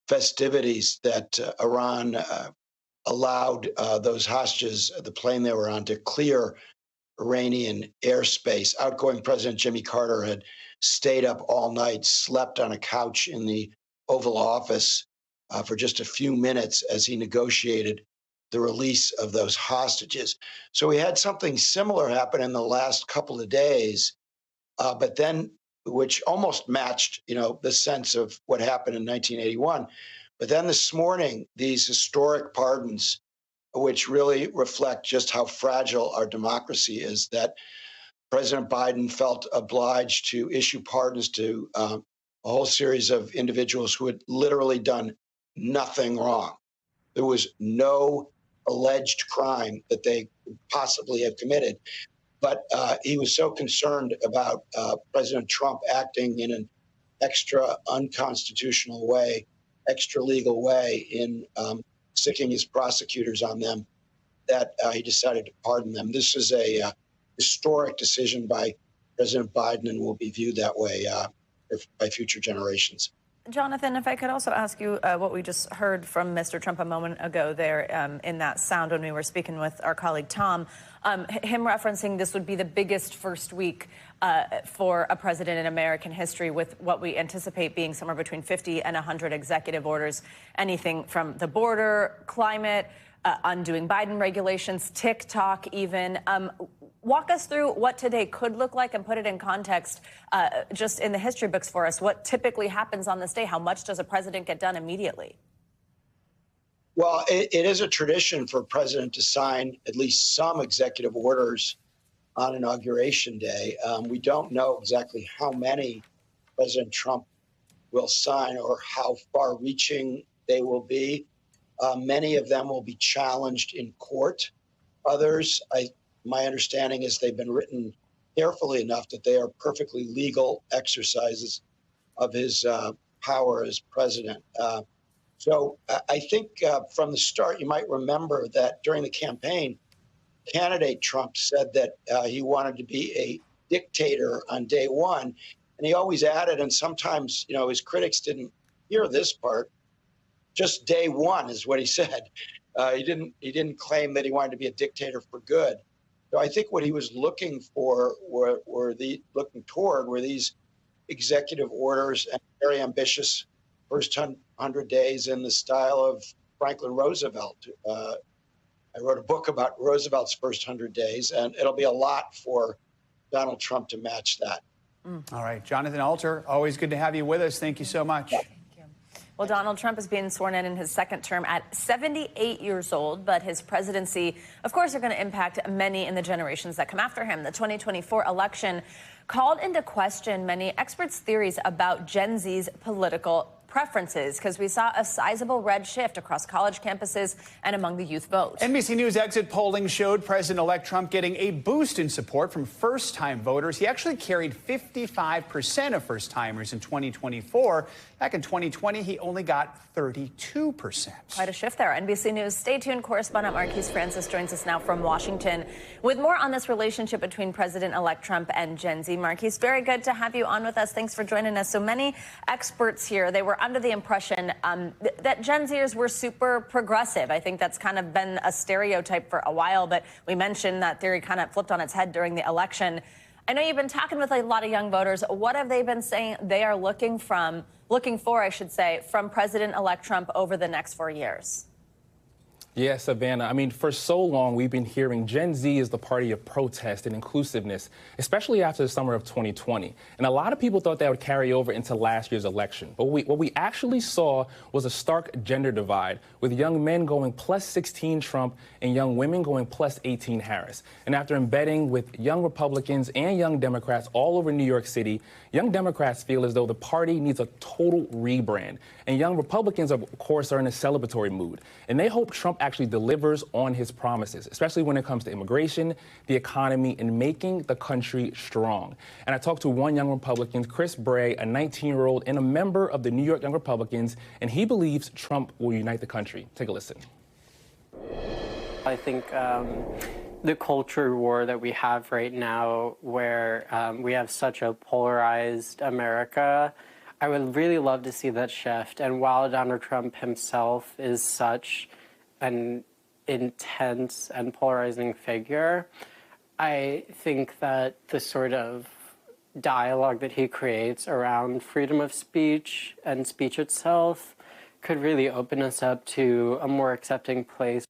festivities that Iran allowed those hostages, the plane they were on, to clear Iranian airspace. Outgoing President Jimmy Carter had stayed up all night, slept on a couch in the Oval Office for just a few minutes as he negotiated the release of those hostages. So we had something similar happen in the last couple of days, but then which almost matched, the sense of what happened in 1981. But then this morning, these historic pardons, which really reflect just how fragile our democracy is, that President Biden felt obliged to issue pardons to a whole series of individuals who had literally done nothing wrong. There was no alleged crime that they could possibly have committed. But he was so concerned about President Trump acting in an extra unconstitutional way, extra legal way in sticking his prosecutors on them that he decided to pardon them. This is a historic decision by President Biden and will be viewed that way by future generations. Jonathan, if I could also ask you what we just heard from Mr. Trump a moment ago there in that sound when we were speaking with our colleague Tom, him referencing this would be the biggest first week for a president in American history, with what we anticipate being somewhere between 50 and 100 executive orders, anything from the border, climate, undoing Biden regulations, TikTok even. Walk us through what today could look like and put it in context just in the history books for us. What typically happens on this day? How much does a president get done immediately? Well, it is a tradition for a president to sign at least some executive orders on Inauguration Day. We don't know exactly how many President Trump will sign or how far-reaching they will be. Many of them will be challenged in court. Others, my understanding is they've been written carefully enough that they are perfectly legal exercises of his power as president. So I think from the start, you might remember that during the campaign, candidate Trump said that he wanted to be a dictator on day one. And he always added, and sometimes, his critics didn't hear this part, just day one is what he said. He didn't claim that he wanted to be a dictator for good. So I think what he was looking for were these executive orders and very ambitious first 100 days in the style of Franklin Roosevelt. I wrote a book about Roosevelt's first 100 days, and it'll be a lot for Donald Trump to match that. All right, Jonathan Alter, always good to have you with us. Thank you so much. Well, Donald Trump is being sworn in his second term at 78 years old, but his presidency, of course, are going to impact many in the generations that come after him. The 2024 election called into question many experts' theories about Gen Z's political preferences, because we saw a sizable red shift across college campuses and among the youth vote. NBC News exit polling showed President-elect Trump getting a boost in support from first-time voters. He actually carried 55% of first-timers in 2024. Back in 2020, he only got 32%. Quite a shift there. NBC News Stay Tuned correspondent Marquise Francis joins us now from Washington with more on this relationship between President-elect Trump and Gen Z. Marquise, very good to have you on with us. Thanks for joining us. So many experts here, they were under the impression that Gen Zers were super progressive. I think that's kind of been a stereotype for a while, but we mentioned that theory kind of flipped on its head during the election. I know you've been talking with a lot of young voters. What have they been saying they are looking for, I should say, from President-elect Trump over the next 4 years? Yeah, Savannah. I mean, for so long, we've been hearing Gen Z is the party of protest and inclusiveness, especially after the summer of 2020. And a lot of people thought that would carry over into last year's election. But what we actually saw was a stark gender divide, with young men going plus 16 Trump and young women going plus 18 Harris. And after embedding with young Republicans and young Democrats all over New York City, young Democrats feel as though the party needs a total rebrand. And young Republicans, of course, are in a celebratory mood. And they hope Trump actually delivers on his promises, especially when it comes to immigration, the economy, and making the country strong. And I talked to one young Republican, Chris Bray, a 19-year-old and a member of the New York Young Republicans, and he believes Trump will unite the country. Take a listen. I think the culture war that we have right now, where we have such a polarized America, I would really love to see that shift. And while Donald Trump himself is such an intense and polarizing figure, I think that the sort of dialogue that he creates around freedom of speech and speech itself could really open us up to a more accepting place.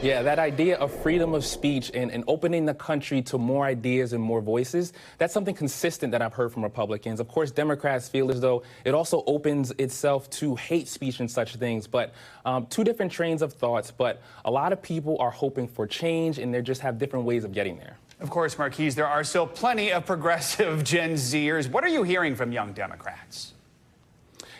Yeah, that idea of freedom of speech and opening the country to more ideas and more voices, that's something consistent that I've heard from Republicans. Of course, Democrats feel as though it also opens itself to hate speech and such things, but two different trains of thoughts. But a lot of people are hoping for change, and they just have different ways of getting there. Of course, Marquise, there are still plenty of progressive Gen Zers. What are you hearing from young Democrats?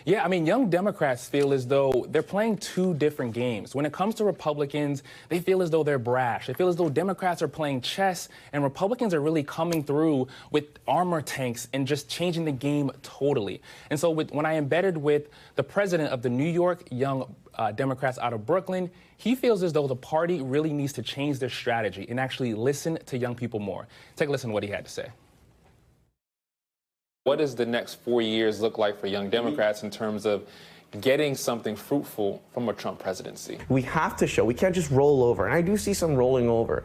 Yeah, I mean, young Democrats feel as though they're playing two different games. When it comes to Republicans, they feel as though they're brash. They feel as though Democrats are playing chess, and Republicans are really coming through with armor tanks and just changing the game totally. And so when I embedded with the president of the New York Young Democrats out of Brooklyn, he feels as though the party really needs to change their strategy and actually listen to young people more. Take a listen to what he had to say. What does the next 4 years look like for young Democrats in terms of getting something fruitful from a Trump presidency? We have to show, we can't just roll over. And I do see some rolling over.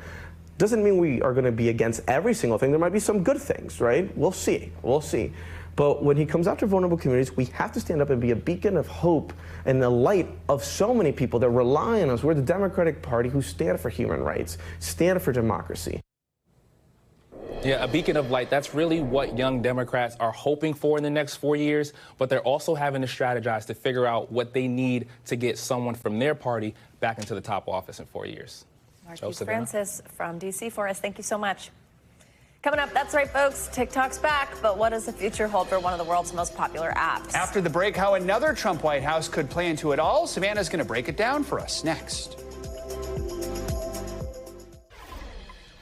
Doesn't mean we are going to be against every single thing. There might be some good things, right? We'll see. We'll see. But when he comes after vulnerable communities, we have to stand up and be a beacon of hope and the light of so many people that rely on us. We're the Democratic Party who stand for human rights, stand for democracy. Yeah, a beacon of light. That's really what young Democrats are hoping for in the next 4 years, but they're also having to strategize to figure out what they need to get someone from their party back into the top office in 4 years. Marquise Francis from D.C. for us. Thank you so much. Coming up, that's right, folks. TikTok's back, but what does the future hold for one of the world's most popular apps? After the break, how another Trump White House could play into it all. Savannah's going to break it down for us next.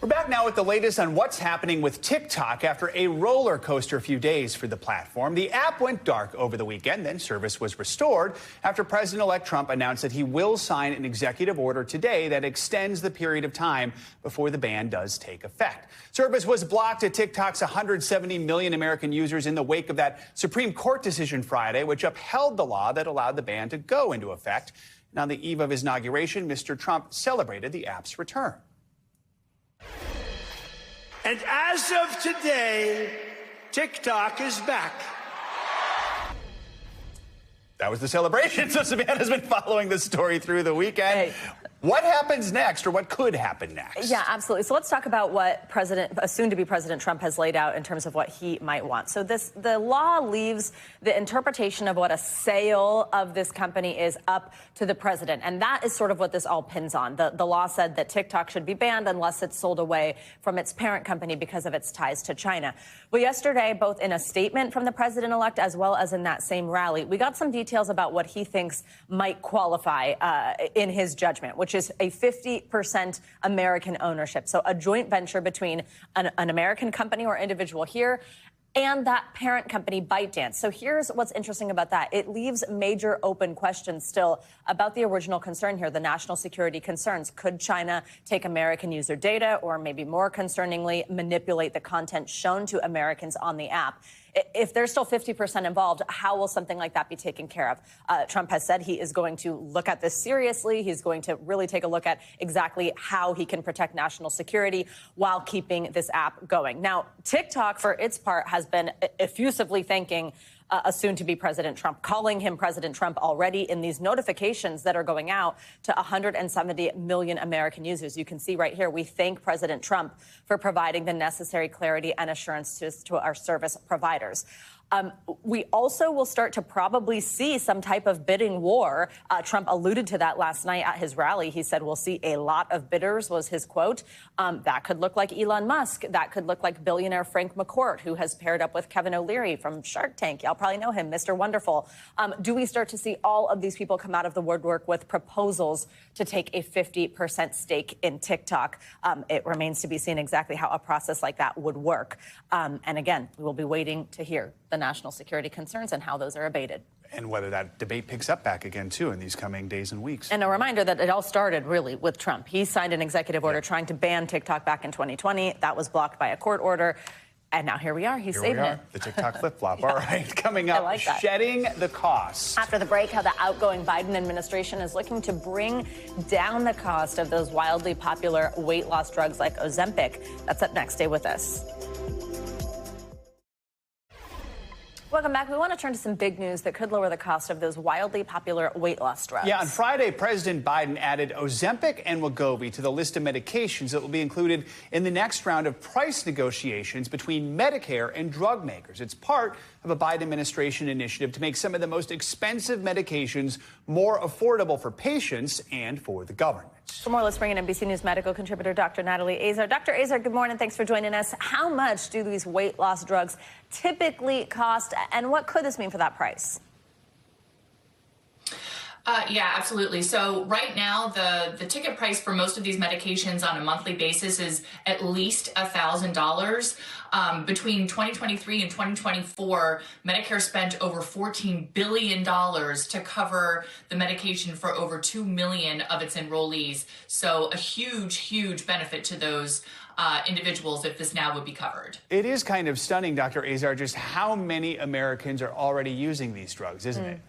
We're back now with the latest on what's happening with TikTok after a roller coaster few days for the platform. The app went dark over the weekend, then service was restored after President-elect Trump announced that he will sign an executive order today that extends the period of time before the ban does take effect. Service was blocked to TikTok's 170 million American users in the wake of that Supreme Court decision Friday, which upheld the law that allowed the ban to go into effect. And on the eve of his inauguration, Mr. Trump celebrated the app's return. And as of today, TikTok is back. That was the celebration. So Savannah's been following the story through the weekend. What happens next, or what could happen next? Yeah, absolutely. So let's talk about what soon-to-be President Trump has laid out in terms of what he might want. So the law leaves the interpretation of what a sale of this company is up to the president. And that is sort of what this all pins on. The law said that TikTok should be banned unless it's sold away from its parent company because of its ties to China. Well, yesterday, both in a statement from the president-elect as well as in that same rally, we got some details about what he thinks might qualify in his judgment, which is a 50% American ownership. So a joint venture between an American company or individual here and that parent company, ByteDance. So here's what's interesting about that. It leaves major open questions still about the original concern here, the national security concerns. Could China take American user data, or maybe more concerningly, manipulate the content shown to Americans on the app? If there's still 50% involved, how will something like that be taken care of? Trump has said he is going to look at this seriously. He's going to really take a look at exactly how he can protect national security while keeping this app going. Now, TikTok, for its part, has been effusively thanking a soon-to-be President Trump, calling him President Trump already in these notifications that are going out to 170 million American users. You can see right here, we thank President Trump for providing the necessary clarity and assurance to our service providers. We also will start to probably see some type of bidding war. Trump alluded to that last night at his rally. He said we'll see a lot of bidders, was his quote. That could look like Elon Musk. That could look like billionaire Frank McCourt, who has paired up with Kevin O'Leary from Shark Tank. Y'all probably know him, Mr. Wonderful. Do we start to see all of these people come out of the woodwork with proposals to take a 50% stake in TikTok? It remains to be seen exactly how a process like that would work. And again, we will be waiting to hear the national security concerns and how those are abated. And whether that debate picks up back again, too, in these coming days and weeks. And a reminder that it all started, really, with Trump. He signed an executive order trying to ban TikTok back in 2020. That was blocked by a court order. And now here we are. He's saving it. The TikTok flip-flop. All right, coming up, like that. shedding the costs. After the break, how the outgoing Biden administration is looking to bring down the cost of those wildly popular weight loss drugs like Ozempic. That's up next. Stay with us. Welcome back. We want to turn to some big news that could lower the cost of those wildly popular weight loss drugs. Yeah, on Friday, President Biden added Ozempic and Wegovy to the list of medications that will be included in the next round of price negotiations between Medicare and drug makers. It's part of a Biden administration initiative to make some of the most expensive medications more affordable for patients and for the government. For more, let's bring in NBC News medical contributor Dr. Natalie Azar. Dr. Azar, good morning. Thanks for joining us. How much do these weight loss drugs typically cost, and what could this mean for that price? Yeah, absolutely. So right now, the ticket price for most of these medications on a monthly basis is at least $1,000. Between 2023 and 2024, Medicare spent over $14 billion to cover the medication for over 2 million of its enrollees. So a huge, huge benefit to those individuals if this now would be covered. It is kind of stunning, Dr. Azar, just how many Americans are already using these drugs, isn't it?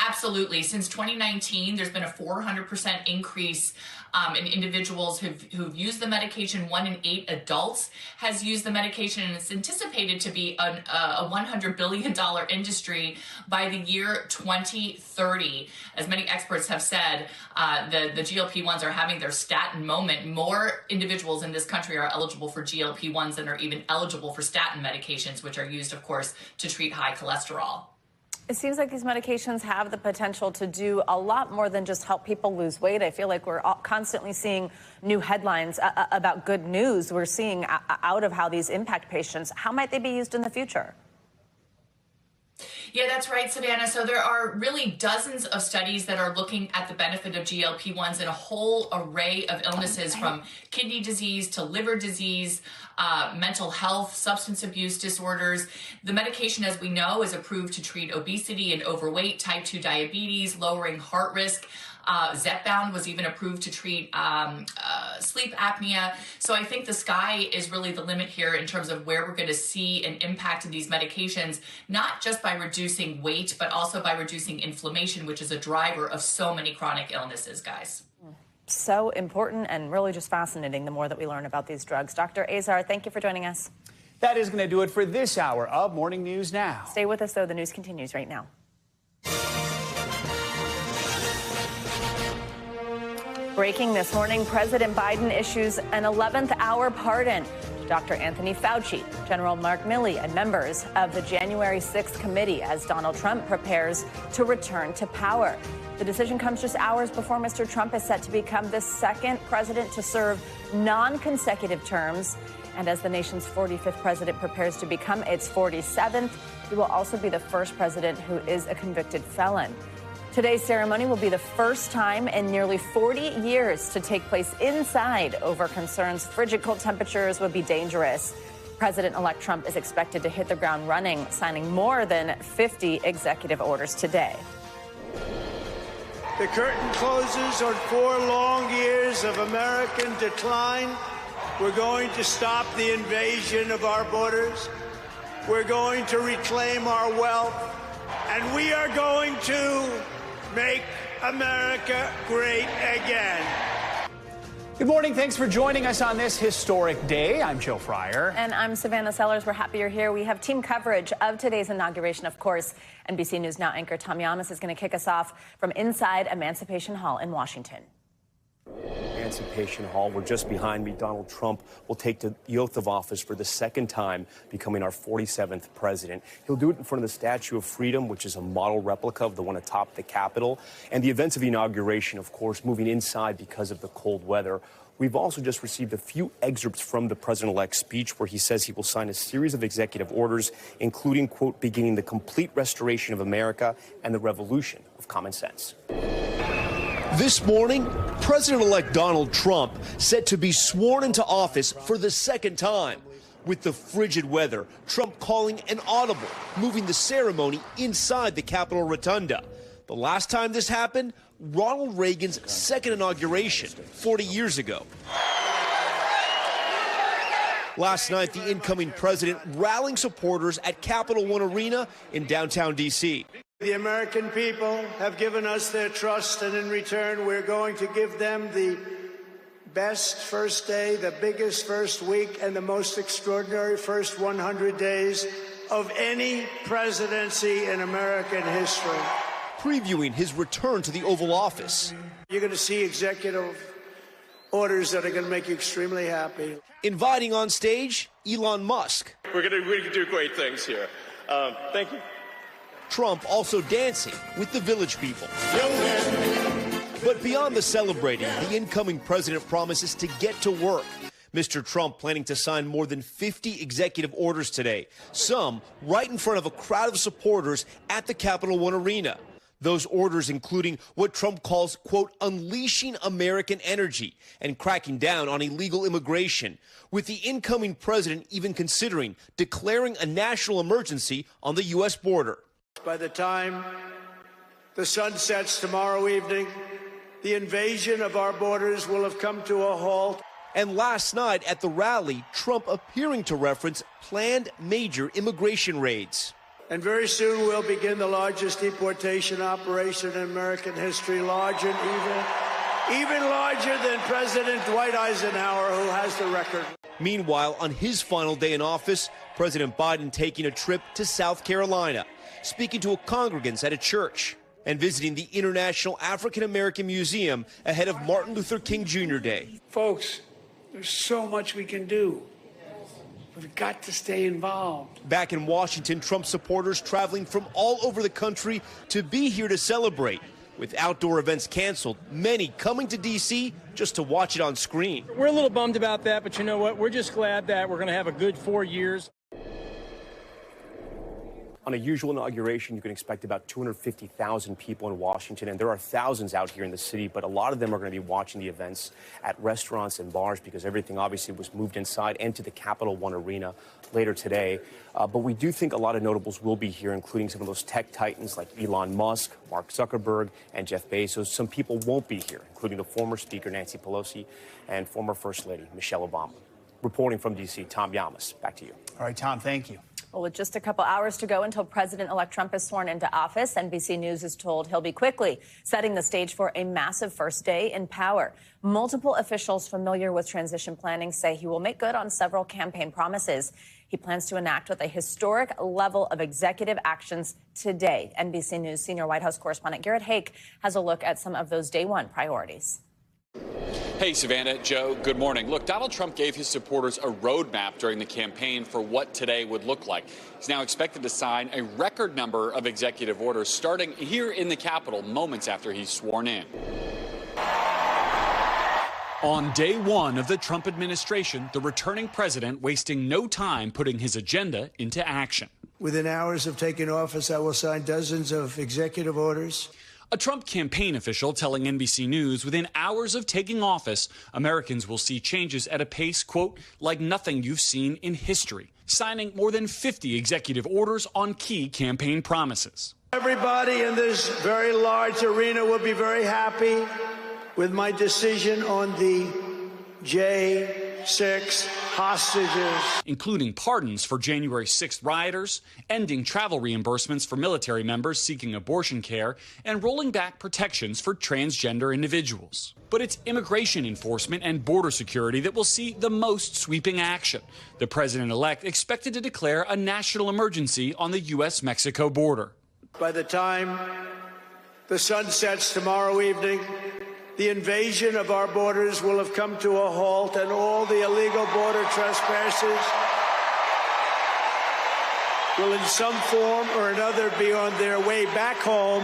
Absolutely. Since 2019, there's been a 400% increase in individuals who've used the medication. 1 in 8 adults has used the medication, and it's anticipated to be a $100 billion industry by the year 2030. As many experts have said, the GLP-1s are having their statin moment. More individuals in this country are eligible for GLP-1s than are even eligible for statin medications, which are used, of course, to treat high cholesterol. It seems like these medications have the potential to do a lot more than just help people lose weight. I feel like we're constantly seeing new headlines about good news we're seeing out of how these impact patients. How might they be used in the future? Yeah, that's right, Savannah. So there are really dozens of studies that are looking at the benefit of GLP-1s in a whole array of illnesses, from kidney disease to liver disease, mental health, substance abuse disorders. The medication, as we know, is approved to treat obesity and overweight, type 2 diabetes, lowering heart risk. Zepbound was even approved to treat sleep apnea. So I think the sky is really the limit here in terms of where we're going to see an impact of these medications, not just by reducing weight, but also by reducing inflammation, which is a driver of so many chronic illnesses, guys. So important and really just fascinating the more that we learn about these drugs. Dr. Azar, thank you for joining us. That is going to do it for this hour of Morning News Now. Stay with us, though. The news continues right now. Breaking this morning, President Biden issues an 11th hour pardon to Dr. Anthony Fauci, General Mark Milley, and members of the January 6th committee as Donald Trump prepares to return to power. The decision comes just hours before Mr. Trump is set to become the second president to serve non-consecutive terms. And as the nation's 45th president prepares to become its 47th, he will also be the first president who is a convicted felon. Today's ceremony will be the first time in nearly 40 years to take place inside over concerns frigid cold temperatures would be dangerous. President-elect Trump is expected to hit the ground running, signing more than 50 executive orders today. The curtain closes on 4 long years of American decline. We're going to stop the invasion of our borders. We're going to reclaim our wealth. And we are going to make America great again. Good morning. Thanks for joining us on this historic day. I'm Joe Fryer. And I'm Savannah Sellers. We're happy you're here. We have team coverage of today's inauguration, of course. NBC News Now anchor Tom Yamas is going to kick us off from inside Emancipation Hall in Washington. Emancipation Hall, we're just behind me. Donald Trump will take the oath of office for the second time, becoming our 47th president. He'll do it in front of the Statue of Freedom, which is a model replica of the one atop the Capitol. And the events of the inauguration, of course, moving inside because of the cold weather. We've also just received a few excerpts from the president-elect's speech where he says he will sign a series of executive orders, including, quote, beginning the complete restoration of America and the revolution of common sense. This morning, President-elect Donald Trump set to be sworn into office for the second time. With the frigid weather, Trump calling an audible, moving the ceremony inside the Capitol Rotunda. The last time this happened, Ronald Reagan's second inauguration 40 years ago. Last night, the incoming president rallying supporters at Capital One Arena in downtown D.C. The American people have given us their trust, and in return, we're going to give them the best first day, the biggest first week, and the most extraordinary first 100 days of any presidency in American history. Previewing his return to the Oval Office. You're going to see executive orders that are going to make you extremely happy. Inviting on stage Elon Musk. We're going to do great things here. Thank you. Trump also dancing with the village people. But beyond the celebrating, the incoming president promises to get to work. Mr. Trump planning to sign more than 50 executive orders today, some right in front of a crowd of supporters at the Capital One Arena. Those orders including what Trump calls, quote, unleashing American energy and cracking down on illegal immigration, with the incoming president even considering declaring a national emergency on the U.S. border. By the time the sun sets tomorrow evening, the invasion of our borders will have come to a halt. And last night at the rally, Trump appearing to reference planned major immigration raids. And very soon we'll begin the largest deportation operation in American history, larger, even larger than President Dwight Eisenhower, who has the record. Meanwhile, on his final day in office, President Biden taking a trip to South Carolina, speaking to congregants at a church, and visiting the International African American Museum ahead of Martin Luther King Jr. Day. Folks, there's so much we can do. We've got to stay involved. Back in Washington, Trump supporters traveling from all over the country to be here to celebrate. With outdoor events canceled, many coming to D.C. just to watch it on screen. We're a little bummed about that, but you know what? We're just glad that we're going to have a good 4 years. On a usual inauguration, you can expect about 250,000 people in Washington, and there are thousands out here in the city, but a lot of them are going to be watching the events at restaurants and bars because everything obviously was moved inside and to the Capital One Arena later today. But we do think a lot of notables will be here, including some of those tech titans like Elon Musk, Mark Zuckerberg, and Jeff Bezos. Some people won't be here, including the former Speaker Nancy Pelosi and former First Lady Michelle Obama. Reporting from D.C., Tom Yamas, back to you. All right, Tom, thank you. Well, with just a couple hours to go until President-elect Trump is sworn into office, NBC News is told he'll be quickly setting the stage for a massive first day in power. Multiple officials familiar with transition planning say he will make good on several campaign promises. He plans to enact with a historic level of executive actions today. NBC News senior White House correspondent Garrett Haake has a look at some of those day one priorities. Hey, Savannah, Joe, good morning. Look, Donald Trump gave his supporters a roadmap during the campaign for what today would look like. He's now expected to sign a record number of executive orders starting here in the Capitol moments after he's sworn in. On day one of the Trump administration, the returning president wasting no time putting his agenda into action. Within hours of taking office, I will sign dozens of executive orders. A Trump campaign official telling NBC News within hours of taking office, Americans will see changes at a pace, quote, like nothing you've seen in history, signing more than 50 executive orders on key campaign promises. Everybody in this very large arena will be very happy with my decision on the J6 hostages, including pardons for January 6th rioters, ending travel reimbursements for military members seeking abortion care, and rolling back protections for transgender individuals. But it's immigration enforcement and border security that will see the most sweeping action. The president-elect expected to declare a national emergency on the U.S.-Mexico border. By the time the sun sets tomorrow evening, the invasion of our borders will have come to a halt, and all the illegal border trespassers will in some form or another be on their way back home.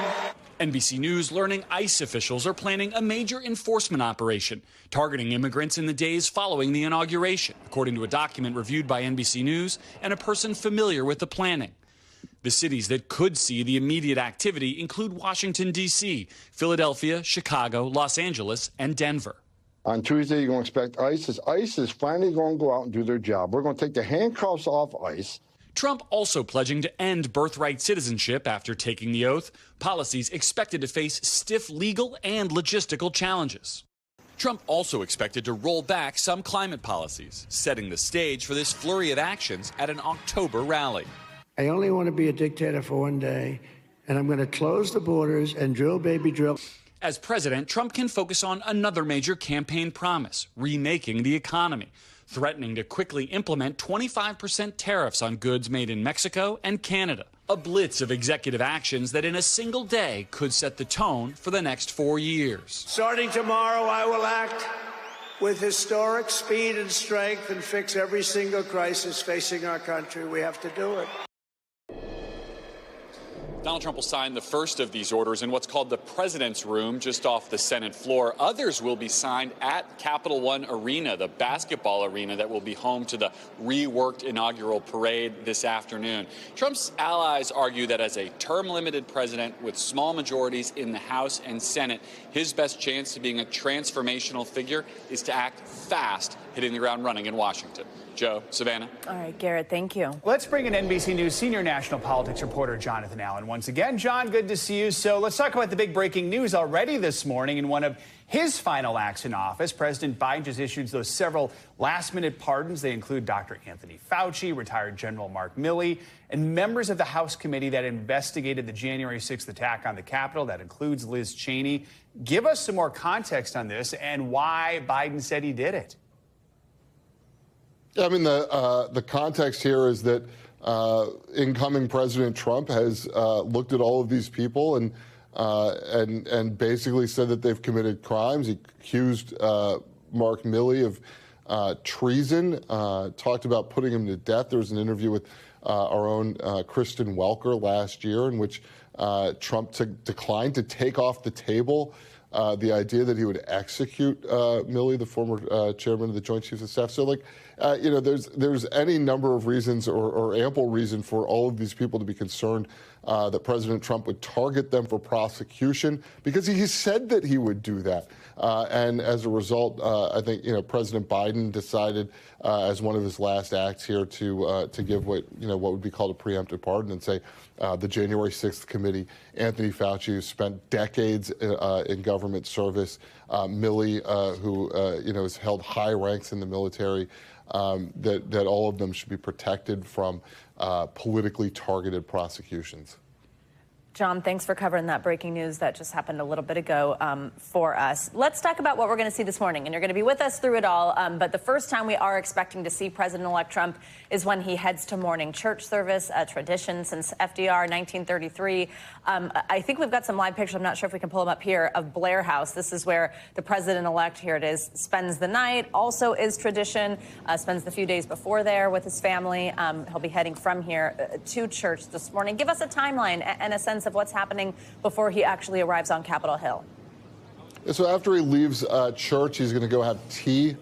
NBC News learning ICE officials are planning a major enforcement operation targeting immigrants in the days following the inauguration, according to a document reviewed by NBC News and a person familiar with the planning. The cities that could see the immediate activity include Washington, D.C., Philadelphia, Chicago, Los Angeles, and Denver. On Tuesday, you're going to expect ICE. ICE is finally going to go out and do their job. We're going to take the handcuffs off ICE. Trump also pledging to end birthright citizenship after taking the oath, policies expected to face stiff legal and logistical challenges. Trump also expected to roll back some climate policies, setting the stage for this flurry of actions at an October rally. I only want to be a dictator for one day, and I'm going to close the borders and drill, baby, drill. As president, Trump can focus on another major campaign promise, remaking the economy, threatening to quickly implement 25% tariffs on goods made in Mexico and Canada. A blitz of executive actions that in a single day could set the tone for the next 4 years. Starting tomorrow, I will act with historic speed and strength and fix every single crisis facing our country. We have to do it. Donald Trump will sign the first of these orders in what's called the President's Room just off the Senate floor. Others will be signed at Capital One Arena, the basketball arena that will be home to the reworked inaugural parade this afternoon. Trump's allies argue that as a term-limited president with small majorities in the House and Senate, his best chance to being a transformational figure is to act fast, hitting the ground running in Washington. Joe, Savannah. All right, Garrett, thank you. Let's bring in NBC News senior national politics reporter Jonathan Allen once again. John, good to see you. So let's talk about the big breaking news already this morning. In one of his final acts in office, President Biden just issued those several last-minute pardons. They include Dr. Anthony Fauci, retired General Mark Milley, and members of the House committee that investigated the January 6th attack on the Capitol. That includes Liz Cheney. Give us some more context on this and why Biden said he did it. I mean, the context here is that incoming President Trump has looked at all of these people and basically said that they've committed crimes. He accused Mark Milley of treason, talked about putting him to death. There was an interview with our own Kristen Welker last year in which Trump declined to take off the table the idea that he would execute Milley, the former chairman of the Joint Chiefs of Staff. So, there's any number of reasons or ample reason for all of these people to be concerned that President Trump would target them for prosecution because he said that he would do that. And as a result, I think President Biden decided as one of his last acts here to give what would be called a preemptive pardon and say the January 6th committee, Anthony Fauci, who spent decades in government service, Milley, who has held high ranks in the military, that all of them should be protected from politically targeted prosecutions. John, thanks for covering that breaking news that just happened a little bit ago for us. Let's talk about what we're going to see this morning, and you're going to be with us through it all. But the first time we are expecting to see President-elect Trump is when he heads to morning church service, a tradition since FDR 1933. I think we've got some live pictures. I'm not sure if we can pull them up here of Blair House. This is where the president-elect, here it is, spends the night. Also is tradition, spends the few days before there with his family. He'll be heading from here to church this morning. Give us a timeline and a sense of what's happening before he actually arrives on Capitol Hill. So after he leaves church, he's going to go have tea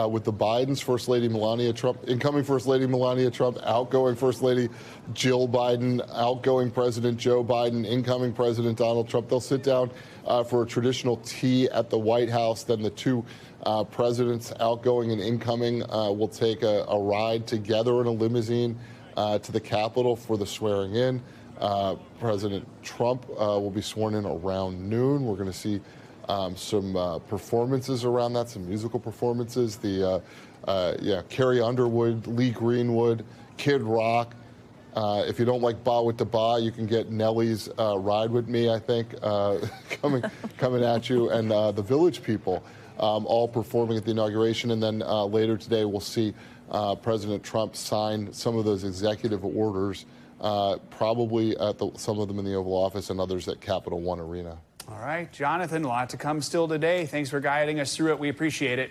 with the Bidens, First Lady Melania Trump, incoming First Lady Melania Trump, outgoing First Lady Jill Biden, outgoing President Joe Biden, incoming President Donald Trump. They'll sit down for a traditional tea at the White House. Then the two presidents, outgoing and incoming, will take a ride together in a limousine to the Capitol for the swearing in. President Trump will be sworn in around noon. We're going to see some performances around that, some musical performances. Carrie Underwood, Lee Greenwood, Kid Rock. If you don't like Ba with the Ba, you can get Nelly's Ride With Me, I think, coming at you, and the Village People all performing at the inauguration. And then later today, we'll see President Trump sign some of those executive orders, probably at some of them in the Oval Office and others at Capital One Arena. All right, Jonathan, a lot to come still today. Thanks for guiding us through it. We appreciate it.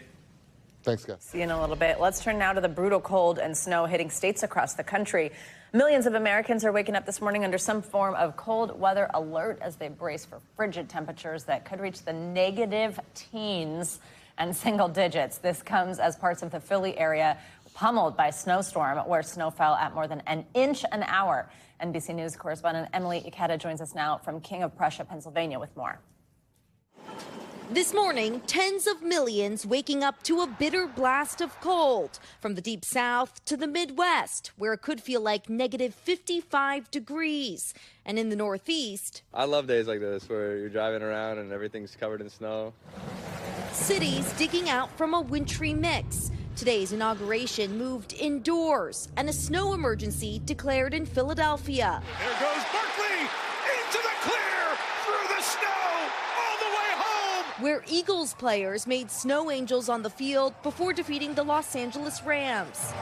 Thanks, guys. See you in a little bit. Let's turn now to the brutal cold and snow hitting states across the country. Millions of Americans are waking up this morning under some form of cold weather alert as they brace for frigid temperatures that could reach the negative teens and single digits. This comes as parts of the Philly area pummeled by a snowstorm where snow fell at more than an inch an hour. NBC News correspondent Emily Ikeda joins us now from King of Prussia, Pennsylvania, with more. This morning, tens of millions waking up to a bitter blast of cold from the deep south to the Midwest, where it could feel like negative 55 degrees. And in the Northeast, I love days like this where you're driving around and everything's covered in snow. Cities digging out from a wintry mix. Today's inauguration moved indoors and a snow emergency declared in Philadelphia. There goes Berkeley into the clear through the snow all the way home. Where Eagles players made snow angels on the field before defeating the Los Angeles Rams.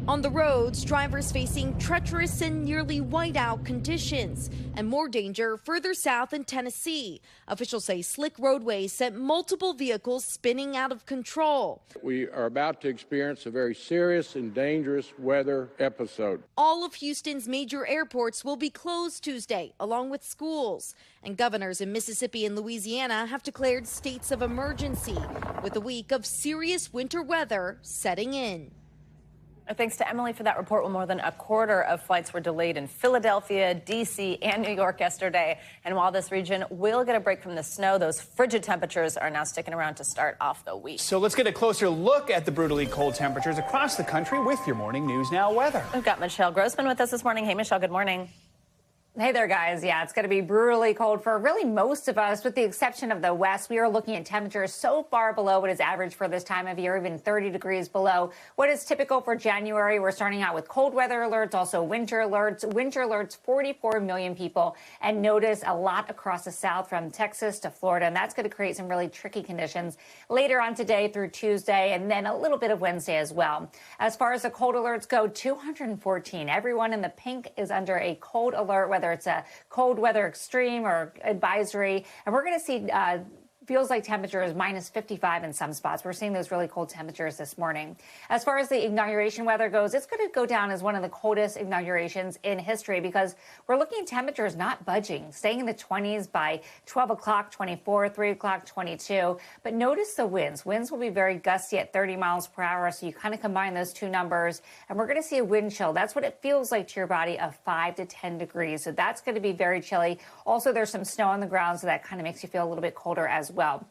On the roads, drivers facing treacherous and nearly whiteout conditions and more danger further south in Tennessee. Officials say slick roadways sent multiple vehicles spinning out of control. We are about to experience a very serious and dangerous weather episode. All of Houston's major airports will be closed Tuesday, along with schools. And governors in Mississippi and Louisiana have declared states of emergency, with a week of serious winter weather setting in. Thanks to Emily for that report. Well, more than a quarter of flights were delayed in Philadelphia, D.C., and New York yesterday. And while this region will get a break from the snow, those frigid temperatures are now sticking around to start off the week. So let's get a closer look at the brutally cold temperatures across the country with your Morning News Now weather. We've got Michelle Grossman with us this morning. Hey, Michelle, good morning. Hey there, guys. Yeah, it's going to be brutally cold for really most of us, with the exception of the West. We are looking at temperatures so far below what is average for this time of year, even 30 degrees below what is typical for January. We're starting out with cold weather alerts, also winter alerts. Winter alerts, 44 million people. And notice a lot across the South from Texas to Florida. And that's going to create some really tricky conditions later on today through Tuesday, and then a little bit of Wednesday as well. As far as the cold alerts go, 214. Everyone in the pink is under a cold alert, whether it's a cold weather extreme or advisory. And we're going to see feels like temperature is minus 55 in some spots. We're seeing those really cold temperatures this morning. As far as the inauguration weather goes, it's going to go down as one of the coldest inaugurations in history because we're looking at temperatures not budging, staying in the 20s by 12 o'clock, 24, 3 o'clock, 22. But notice the winds. Winds will be very gusty at 30 miles per hour. So you kind of combine those two numbers and we're going to see a wind chill. That's what it feels like to your body of 5 to 10 degrees. So that's going to be very chilly. Also, there's some snow on the ground, so that kind of makes you feel a little bit colder as well.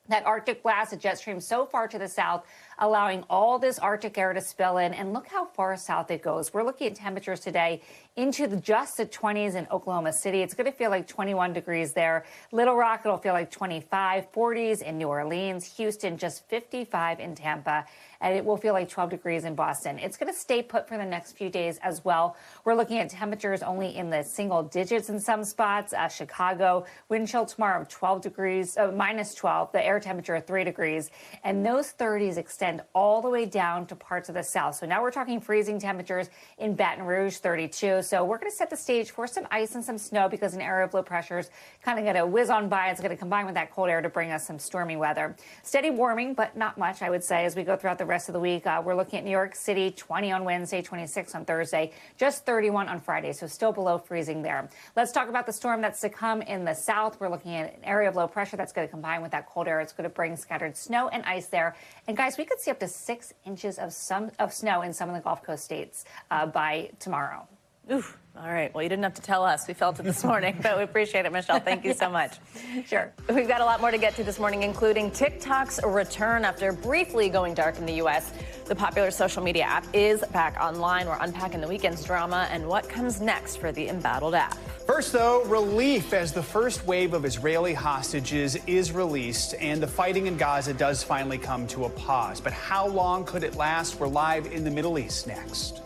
That Arctic blast, a jet stream so far to the south allowing all this Arctic air to spill in. And look how far south it goes. We're looking at temperatures today into just the 20s in Oklahoma City. It's going to feel like 21 degrees there. Little Rock, it'll feel like 25, 40s in New Orleans, Houston, just 55 in Tampa, and it will feel like 12 degrees in Boston. It's going to stay put for the next few days as well. We're looking at temperatures only in the single digits in some spots. Chicago, wind chill tomorrow of 12 degrees, minus 12, the air temperature of 3 degrees, and those 30s extend all the way down to parts of the south. So now we're talking freezing temperatures in Baton Rouge, 32. So we're going to set the stage for some ice and some snow because an area of low pressure is kind of going to whiz on by. It's going to combine with that cold air to bring us some stormy weather. Steady warming, but not much, I would say, as we go throughout the rest of the week. We're looking at New York City, 20 on Wednesday, 26 on Thursday, just 31 on Friday, so still below freezing there. Let's talk about the storm that's to come in the south. We're looking at an area of low pressure that's going to combine with that cold air. It's going to bring scattered snow and ice there. And guys, we could see up to 6 inches of snow in some of the Gulf Coast states by tomorrow. Oof. All right. Well, you didn't have to tell us. We felt it this morning, but we appreciate it, Michelle. Thank you so much. Sure. We've got a lot more to get to this morning, including TikTok's return after briefly going dark in the U.S. The popular social media app is back online. We're unpacking the weekend's drama and what comes next for the embattled app. First, though, relief as the first wave of Israeli hostages is released and the fighting in Gaza does finally come to a pause. But how long could it last? We're live in the Middle East next.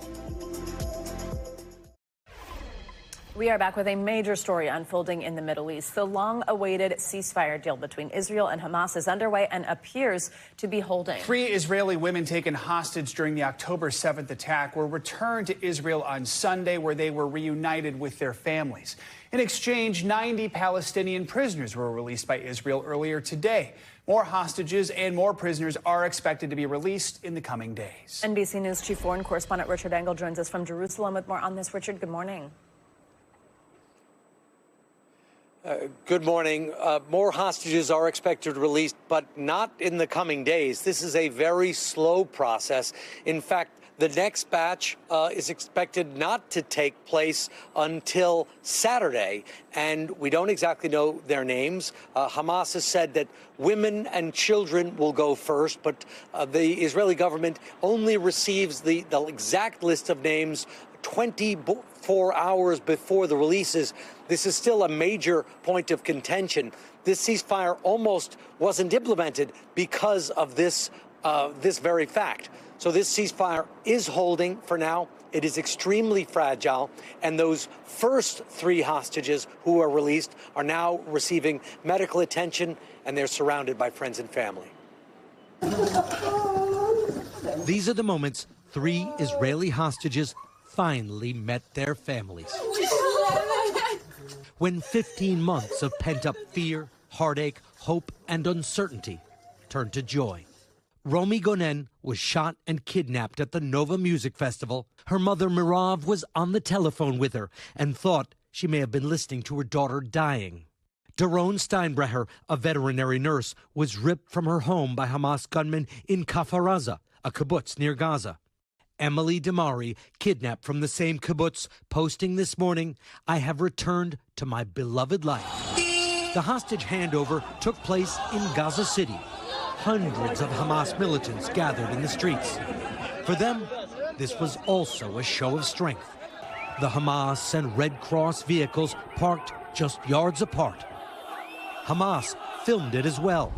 We are back with a major story unfolding in the Middle East. The long-awaited ceasefire deal between Israel and Hamas is underway and appears to be holding. 3 Israeli women taken hostage during the October 7th attack were returned to Israel on Sunday, where they were reunited with their families. In exchange, 90 Palestinian prisoners were released by Israel earlier today. More hostages and more prisoners are expected to be released in the coming days. NBC News Chief Foreign Correspondent Richard Engel joins us from Jerusalem with more on this. Richard, good morning. Good morning. More hostages are expected released, but not in the coming days. This is a very slow process. In fact, the next batch is expected not to take place until Saturday, and we don't exactly know their names. Hamas has said that women and children will go first, but the Israeli government only receives the exact list of names 24 hours before the releases. This is still a major point of contention. This ceasefire almost wasn't implemented because of this very fact. So this ceasefire is holding for now. It is extremely fragile, and those first 3 hostages who are released are now receiving medical attention, and they're surrounded by friends and family. These are the moments 3 Israeli hostages finally met their families. When 15 months of pent-up fear, heartache, hope, and uncertainty turned to joy. Romi Gonen was shot and kidnapped at the Nova Music Festival. Her mother, Mirav, was on the telephone with her and thought she may have been listening to her daughter dying. Daron Steinbrecher, a veterinary nurse, was ripped from her home by Hamas gunmen in Kfar Aza, a kibbutz near Gaza. Emily Damari, kidnapped from the same kibbutz, posting this morning, "I have returned to my beloved life." The hostage handover took place in Gaza City. Hundreds of Hamas militants gathered in the streets. For them, this was also a show of strength. The Hamas and Red Cross vehicles parked just yards apart. Hamas filmed it as well.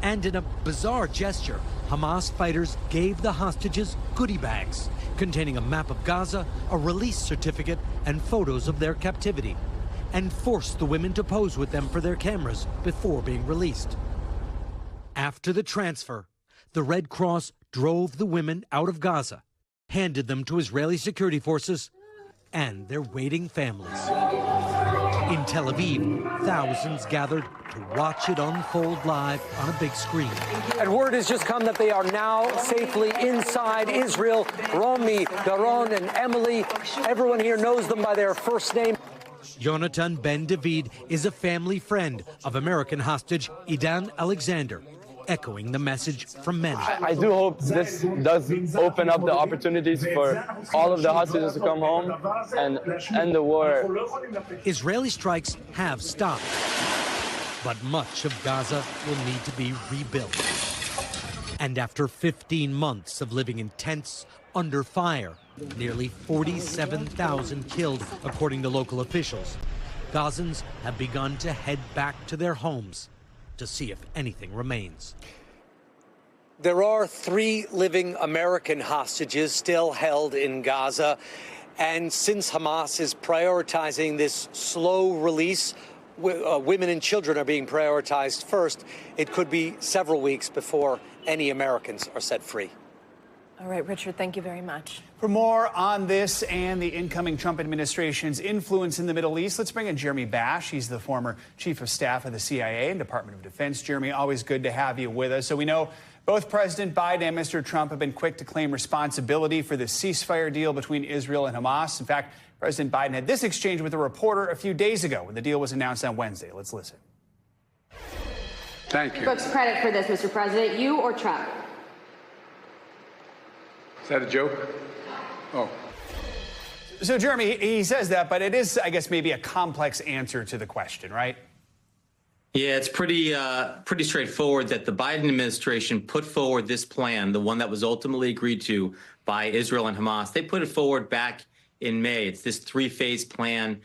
And in a bizarre gesture, Hamas fighters gave the hostages goodie bags containing a map of Gaza, a release certificate, and photos of their captivity, and forced the women to pose with them for their cameras before being released. After the transfer, the Red Cross drove the women out of Gaza, handed them to Israeli security forces and their waiting families. In Tel Aviv, thousands gathered to watch it unfold live on a big screen. And word has just come that they are now safely inside Israel. Romi, Daron, and Emily, everyone here knows them by their first name. Jonathan Ben David is a family friend of American hostage Idan Alexander, echoing the message from many. I do hope this does open up the opportunities for all of the hostages to come home and end the war. Israeli strikes have stopped, but much of Gaza will need to be rebuilt. And after 15 months of living in tents under fire, nearly 47,000 killed, according to local officials, Gazans have begun to head back to their homes to see if anything remains. There are 3 living American hostages still held in Gaza. And since Hamas is prioritizing this slow release, women and children are being prioritized first. It could be several weeks before any Americans are set free. All right, Richard, thank you very much. For more on this and the incoming Trump administration's influence in the Middle East, let's bring in Jeremy Bash. He's the former chief of staff of the CIA and Department of Defense. Jeremy, always good to have you with us. So we know both President Biden and Mr. Trump have been quick to claim responsibility for the ceasefire deal between Israel and Hamas. In fact, President Biden had this exchange with a reporter a few days ago when the deal was announced on Wednesday. Let's listen. Thank you. Who gets credit for this, Mr. President, you or Trump? Is that a joke? Oh. So, Jeremy, he says that, but it is, I guess, maybe a complex answer to the question, right? Yeah, it's pretty straightforward that the Biden administration put forward this plan, the one that was ultimately agreed to by Israel and Hamas. They put it forward back in May. It's this 3-phase plan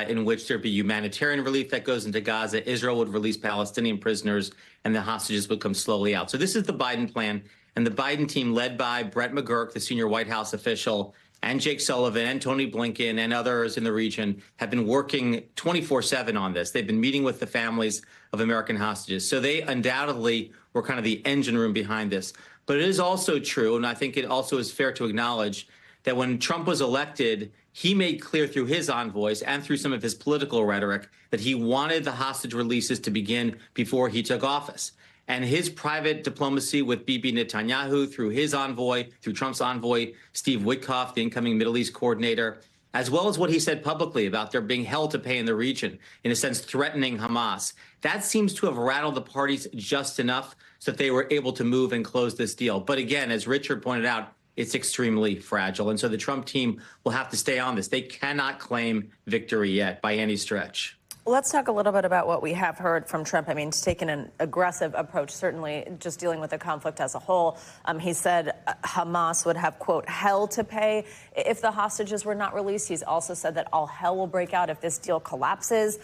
in which there'd be humanitarian relief that goes into Gaza. Israel would release Palestinian prisoners and the hostages would come slowly out. So this is the Biden plan. And the Biden team, led by Brett McGurk, the senior White House official, and Jake Sullivan and Tony Blinken and others in the region, have been working 24/7 on this. They've been meeting with the families of American hostages. So they undoubtedly were kind of the engine room behind this. But it is also true, and I think it also is fair to acknowledge, that when Trump was elected, he made clear through his envoys and through some of his political rhetoric that he wanted the hostage releases to begin before he took office. And his private diplomacy with Bibi Netanyahu, through his envoy, through Trump's envoy, Steve Witkoff, the incoming Middle East coordinator, as well as what he said publicly about there being hell to pay in the region, in a sense threatening Hamas, that seems to have rattled the parties just enough so that they were able to move and close this deal. But again, as Richard pointed out, it's extremely fragile. And so the Trump team will have to stay on this. They cannot claim victory yet by any stretch. Let's talk a little bit about what we have heard from Trump. I mean, he's taken an aggressive approach, certainly just dealing with the conflict as a whole. He said Hamas would have, quote, hell to pay if the hostages were not released. He's also said that all hell will break out if this deal collapses.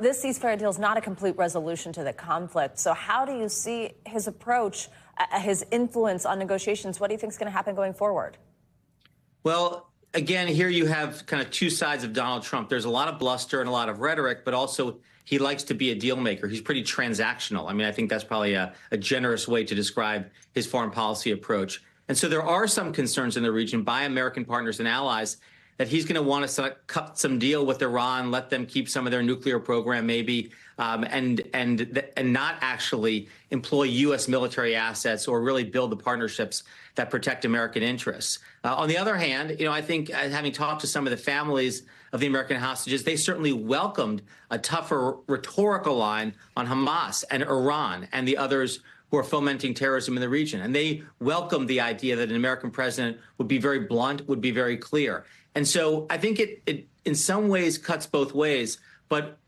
This ceasefire deal is not a complete resolution to the conflict. So how do you see his approach, his influence on negotiations? What do you think is going to happen going forward? Well, again, here you have kind of two sides of Donald Trump. There's a lot of bluster and a lot of rhetoric, but also he likes to be a deal maker. He's pretty transactional. I mean, I think that's probably a generous way to describe his foreign policy approach. And so there are some concerns in the region by American partners and allies that he's going to want to cut some deal with Iran, let them keep some of their nuclear program maybe, and not actually employ U.S. military assets or really build the partnerships that protect American interests. On the other hand, I think having talked to some of the families of the American hostages, they certainly welcomed a tougher rhetorical line on Hamas and Iran and the others who are fomenting terrorism in the region. And they welcomed the idea that an American president would be very blunt, would be very clear. And so I think it in some ways cuts both ways. But,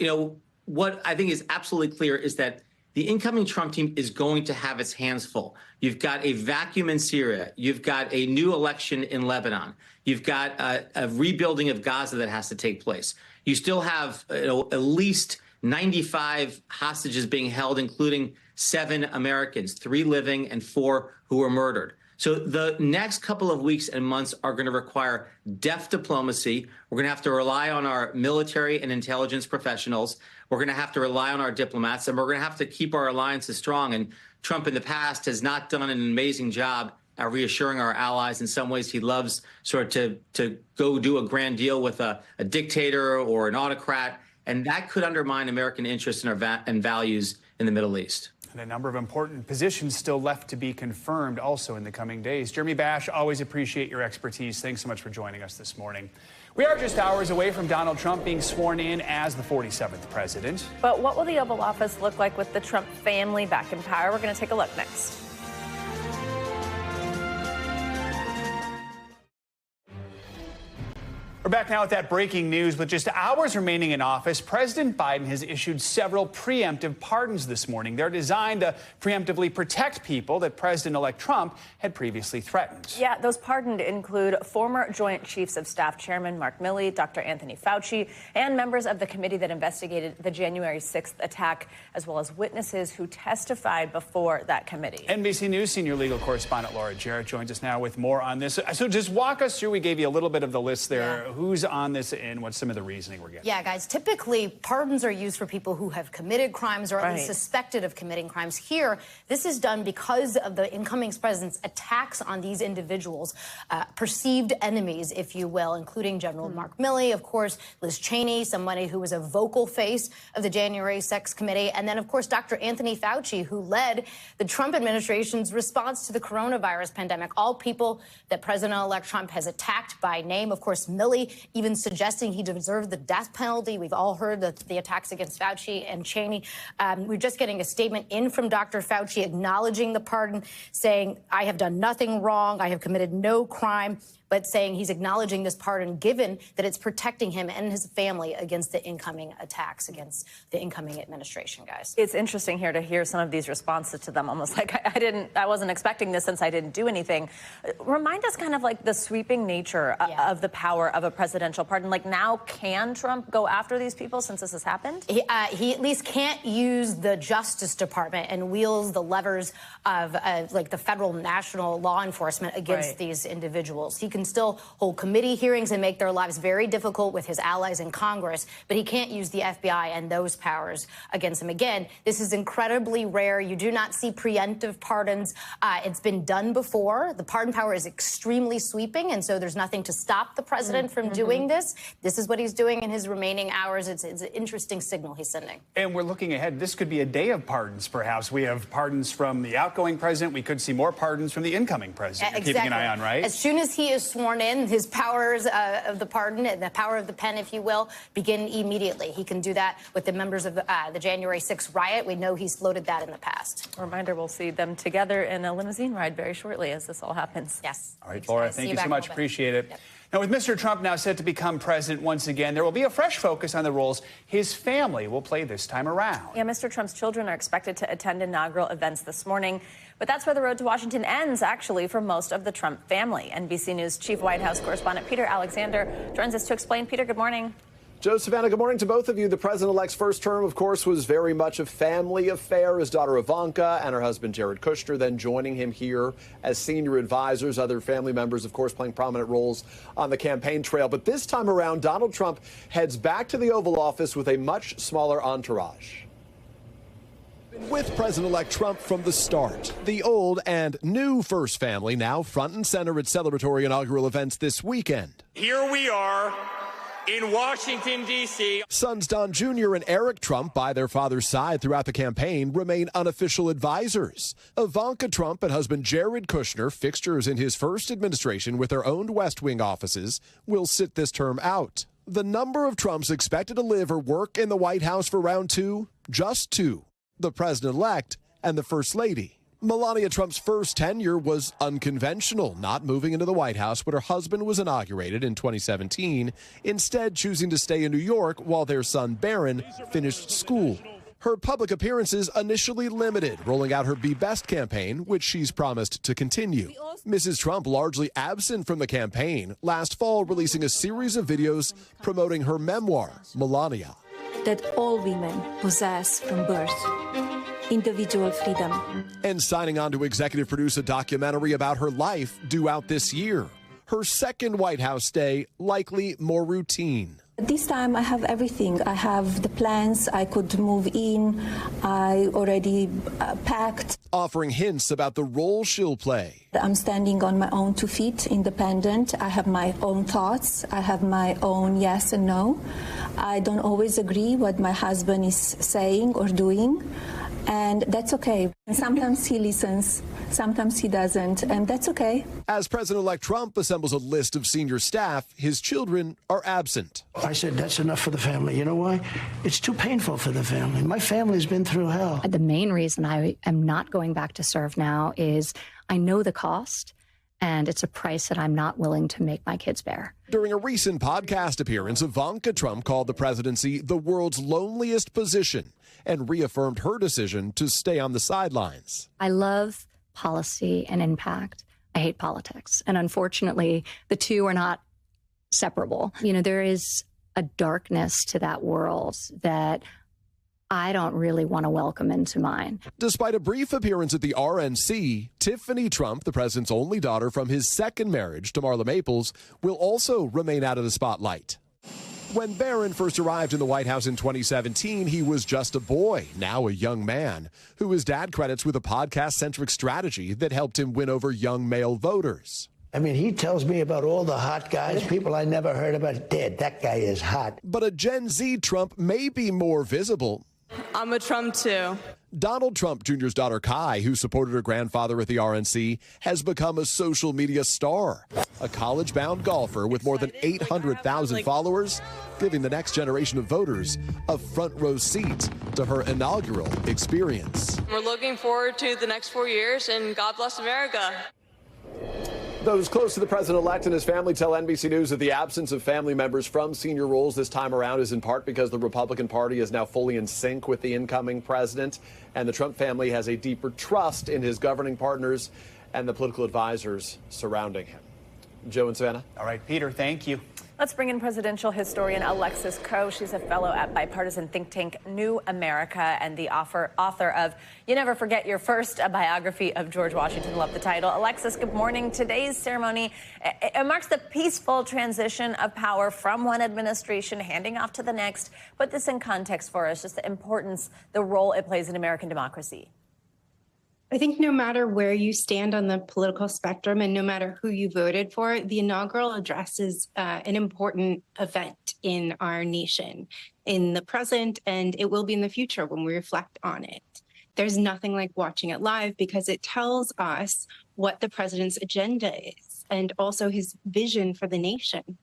what I think is absolutely clear is that the incoming Trump team is going to have its hands full. You've got a vacuum in Syria. You've got a new election in Lebanon. You've got a rebuilding of Gaza that has to take place. You still have at least 95 hostages being held, including 7 Americans, 3 living and 4 who were murdered. So the next couple of weeks and months are going to require deft diplomacy. We're going to have to rely on our military and intelligence professionals. We're going to have to rely on our diplomats, and we're going to have to keep our alliances strong. And Trump in the past has not done an amazing job at reassuring our allies. In some ways, he loves sort of to go do a grand deal with a dictator or an autocrat, and that could undermine American interests and values in the Middle East. And a number of important positions still left to be confirmed also in the coming days. Jeremy Bash, always appreciate your expertise. Thanks so much for joining us this morning. We are just hours away from Donald Trump being sworn in as the 47th president. But what will the Oval Office look like with the Trump family back in power? We're going to take a look next. back now with that breaking news. With just hours remaining in office, President Biden has issued several preemptive pardons this morning. They're designed to preemptively protect people that President-elect Trump had previously threatened. Yeah, those pardoned include former Joint Chiefs of Staff Chairman Mark Milley, Dr. Anthony Fauci, and members of the committee that investigated the January 6th attack, as well as witnesses who testified before that committee. NBC News senior legal correspondent Laura Jarrett joins us now with more on this. So just walk us through. We gave you a little bit of the list there. Who's on this and what's some of the reasoning we're getting? Yeah, guys, typically pardons are used for people who have committed crimes or at least suspected of committing crimes. Here, this is done because of the incoming president's attacks on these individuals, perceived enemies, if you will, including General Mark Milley, of course, Liz Cheney, somebody who was a vocal face of the January 6th committee, and then, of course, Dr. Anthony Fauci, who led the Trump administration's response to the coronavirus pandemic. All people that President-elect Trump has attacked by name. Of course, Milley even suggesting he deserved the death penalty. We've all heard the attacks against Fauci and Cheney. We're just getting a statement in from Dr. Fauci acknowledging the pardon, saying, I have done nothing wrong. I have committed no crime, but saying he's acknowledging this pardon given that it's protecting him and his family against the incoming attacks against the incoming administration, guys. It's interesting here to hear some of these responses to them, almost like I wasn't expecting this since I didn't do anything. Remind us kind of like the sweeping nature of the power of a presidential pardon. Like, now can Trump go after these people since this has happened? He at least can't use the Justice Department and wields the levers of like the federal national law enforcement against these individuals. He can still hold committee hearings and make their lives very difficult with his allies in Congress, but he can't use the FBI and those powers against him. Again, this is incredibly rare. You do not see preemptive pardons. It's been done before. The pardon power is extremely sweeping, and so there's nothing to stop the president from doing this. This is what he's doing in his remaining hours. It's an interesting signal he's sending. And we're looking ahead. This could be a day of pardons, perhaps. We have pardons from the outgoing president. We could see more pardons from the incoming president. You're keeping an eye on, right? As soon as he is sworn in, his powers of the pardon and the power of the pen, if you will, begin immediately. He can do that with the members of the January 6th riot. We know he's floated that in the past. A reminder, we'll see them together in a limousine ride very shortly as this all happens. Yes. All right, Laura, thank you so much. Appreciate it. Yep. Now, with Mr. Trump now set to become president once again, there will be a fresh focus on the roles his family will play this time around. Yeah, Mr. Trump's children are expected to attend inaugural events this morning. But that's where the road to Washington ends, actually, for most of the Trump family. NBC News Chief White House correspondent Peter Alexander joins us to explain. Peter, good morning. Joe, Savannah, good morning to both of you. The president-elect's first term, of course, was very much a family affair. His daughter Ivanka and her husband Jared Kushner then joining him here as senior advisors. Other family members, of course, playing prominent roles on the campaign trail. But this time around, Donald Trump heads back to the Oval Office with a much smaller entourage. With President-elect Trump from the start, the old and new first family now front and center at celebratory inaugural events this weekend. Here we are in Washington, D.C. Sons Don Jr. and Eric Trump, by their father's side throughout the campaign, remain unofficial advisors. Ivanka Trump and husband Jared Kushner, fixtures in his first administration with their own West Wing offices, will sit this term out. The number of Trumps expected to live or work in the White House for round two, just two. The president-elect and the first lady. Melania Trump's first tenure was unconventional, not moving into the White House when her husband was inaugurated in 2017, instead choosing to stay in New York while their son Barron finished school. Her public appearances initially limited, rolling out her Be Best campaign, which she's promised to continue. Mrs. Trump largely absent from the campaign, last fall releasing a series of videos promoting her memoir, Melania. That all women possess from birth, individual freedom. And signing on to executive produce a documentary about her life due out this year. Her second White House stay likely more routine. This time I have everything. I have the plans. I could move in. I already packed. Offering hints about the role she'll play. I'm standing on my own 2 feet, independent. I have my own thoughts. I have my own yes and no. I don't always agree what my husband is saying or doing. And that's okay. Sometimes he listens, sometimes he doesn't, and that's okay. As President-elect Trump assembles a list of senior staff, his children are absent. I said, that's enough for the family. You know why? It's too painful for the family. My family's been through hell. The main reason I am not going back to serve now is I know the cost, And it's a price that I'm not willing to make my kids bear. During a recent podcast appearance, Ivanka Trump called the presidency the world's loneliest position and reaffirmed her decision to stay on the sidelines. I love policy and impact. I hate politics. And unfortunately, the two are not separable. You know, there is a darkness to that world that I don't really want to welcome into mine. Despite a brief appearance at the RNC, Tiffany Trump, the president's only daughter from his second marriage to Marla Maples, will also remain out of the spotlight. When Barron first arrived in the White House in 2017, he was just a boy, now a young man, who his dad credits with a podcast-centric strategy that helped him win over young male voters. I mean, he tells me about all the hot guys, people I never heard about dead. That guy is hot. But a Gen Z Trump may be more visible. I'm a Trump too. Donald Trump Jr.'s daughter Kai, who supported her grandfather at the RNC, has become a social media star, a college-bound golfer with more than 800,000 followers, giving the next generation of voters a front-row seat to her inaugural experience. We're looking forward to the next 4 years, and God bless America. Those close to the president-elect and his family tell NBC News that the absence of family members from senior roles this time around is in part because the Republican Party is now fully in sync with the incoming president, and the Trump family has a deeper trust in his governing partners and the political advisors surrounding him. Joe and Savannah. All right, Peter, thank you. Let's bring in presidential historian Alexis Coe. She's a fellow at bipartisan think tank New America and the author of You Never Forget Your First, a biography of George Washington. Love the title. Alexis, good morning. Today's ceremony it marks the peaceful transition of power from one administration handing off to the next. Put this in context for us, just the importance, the role it plays in American democracy. I think no matter where you stand on the political spectrum and no matter who you voted for, the inaugural address is an important event in our nation, in the present, and it will be in the future when we reflect on it. There's nothing like watching it live because it tells us what the president's agenda is and also his vision for the nation.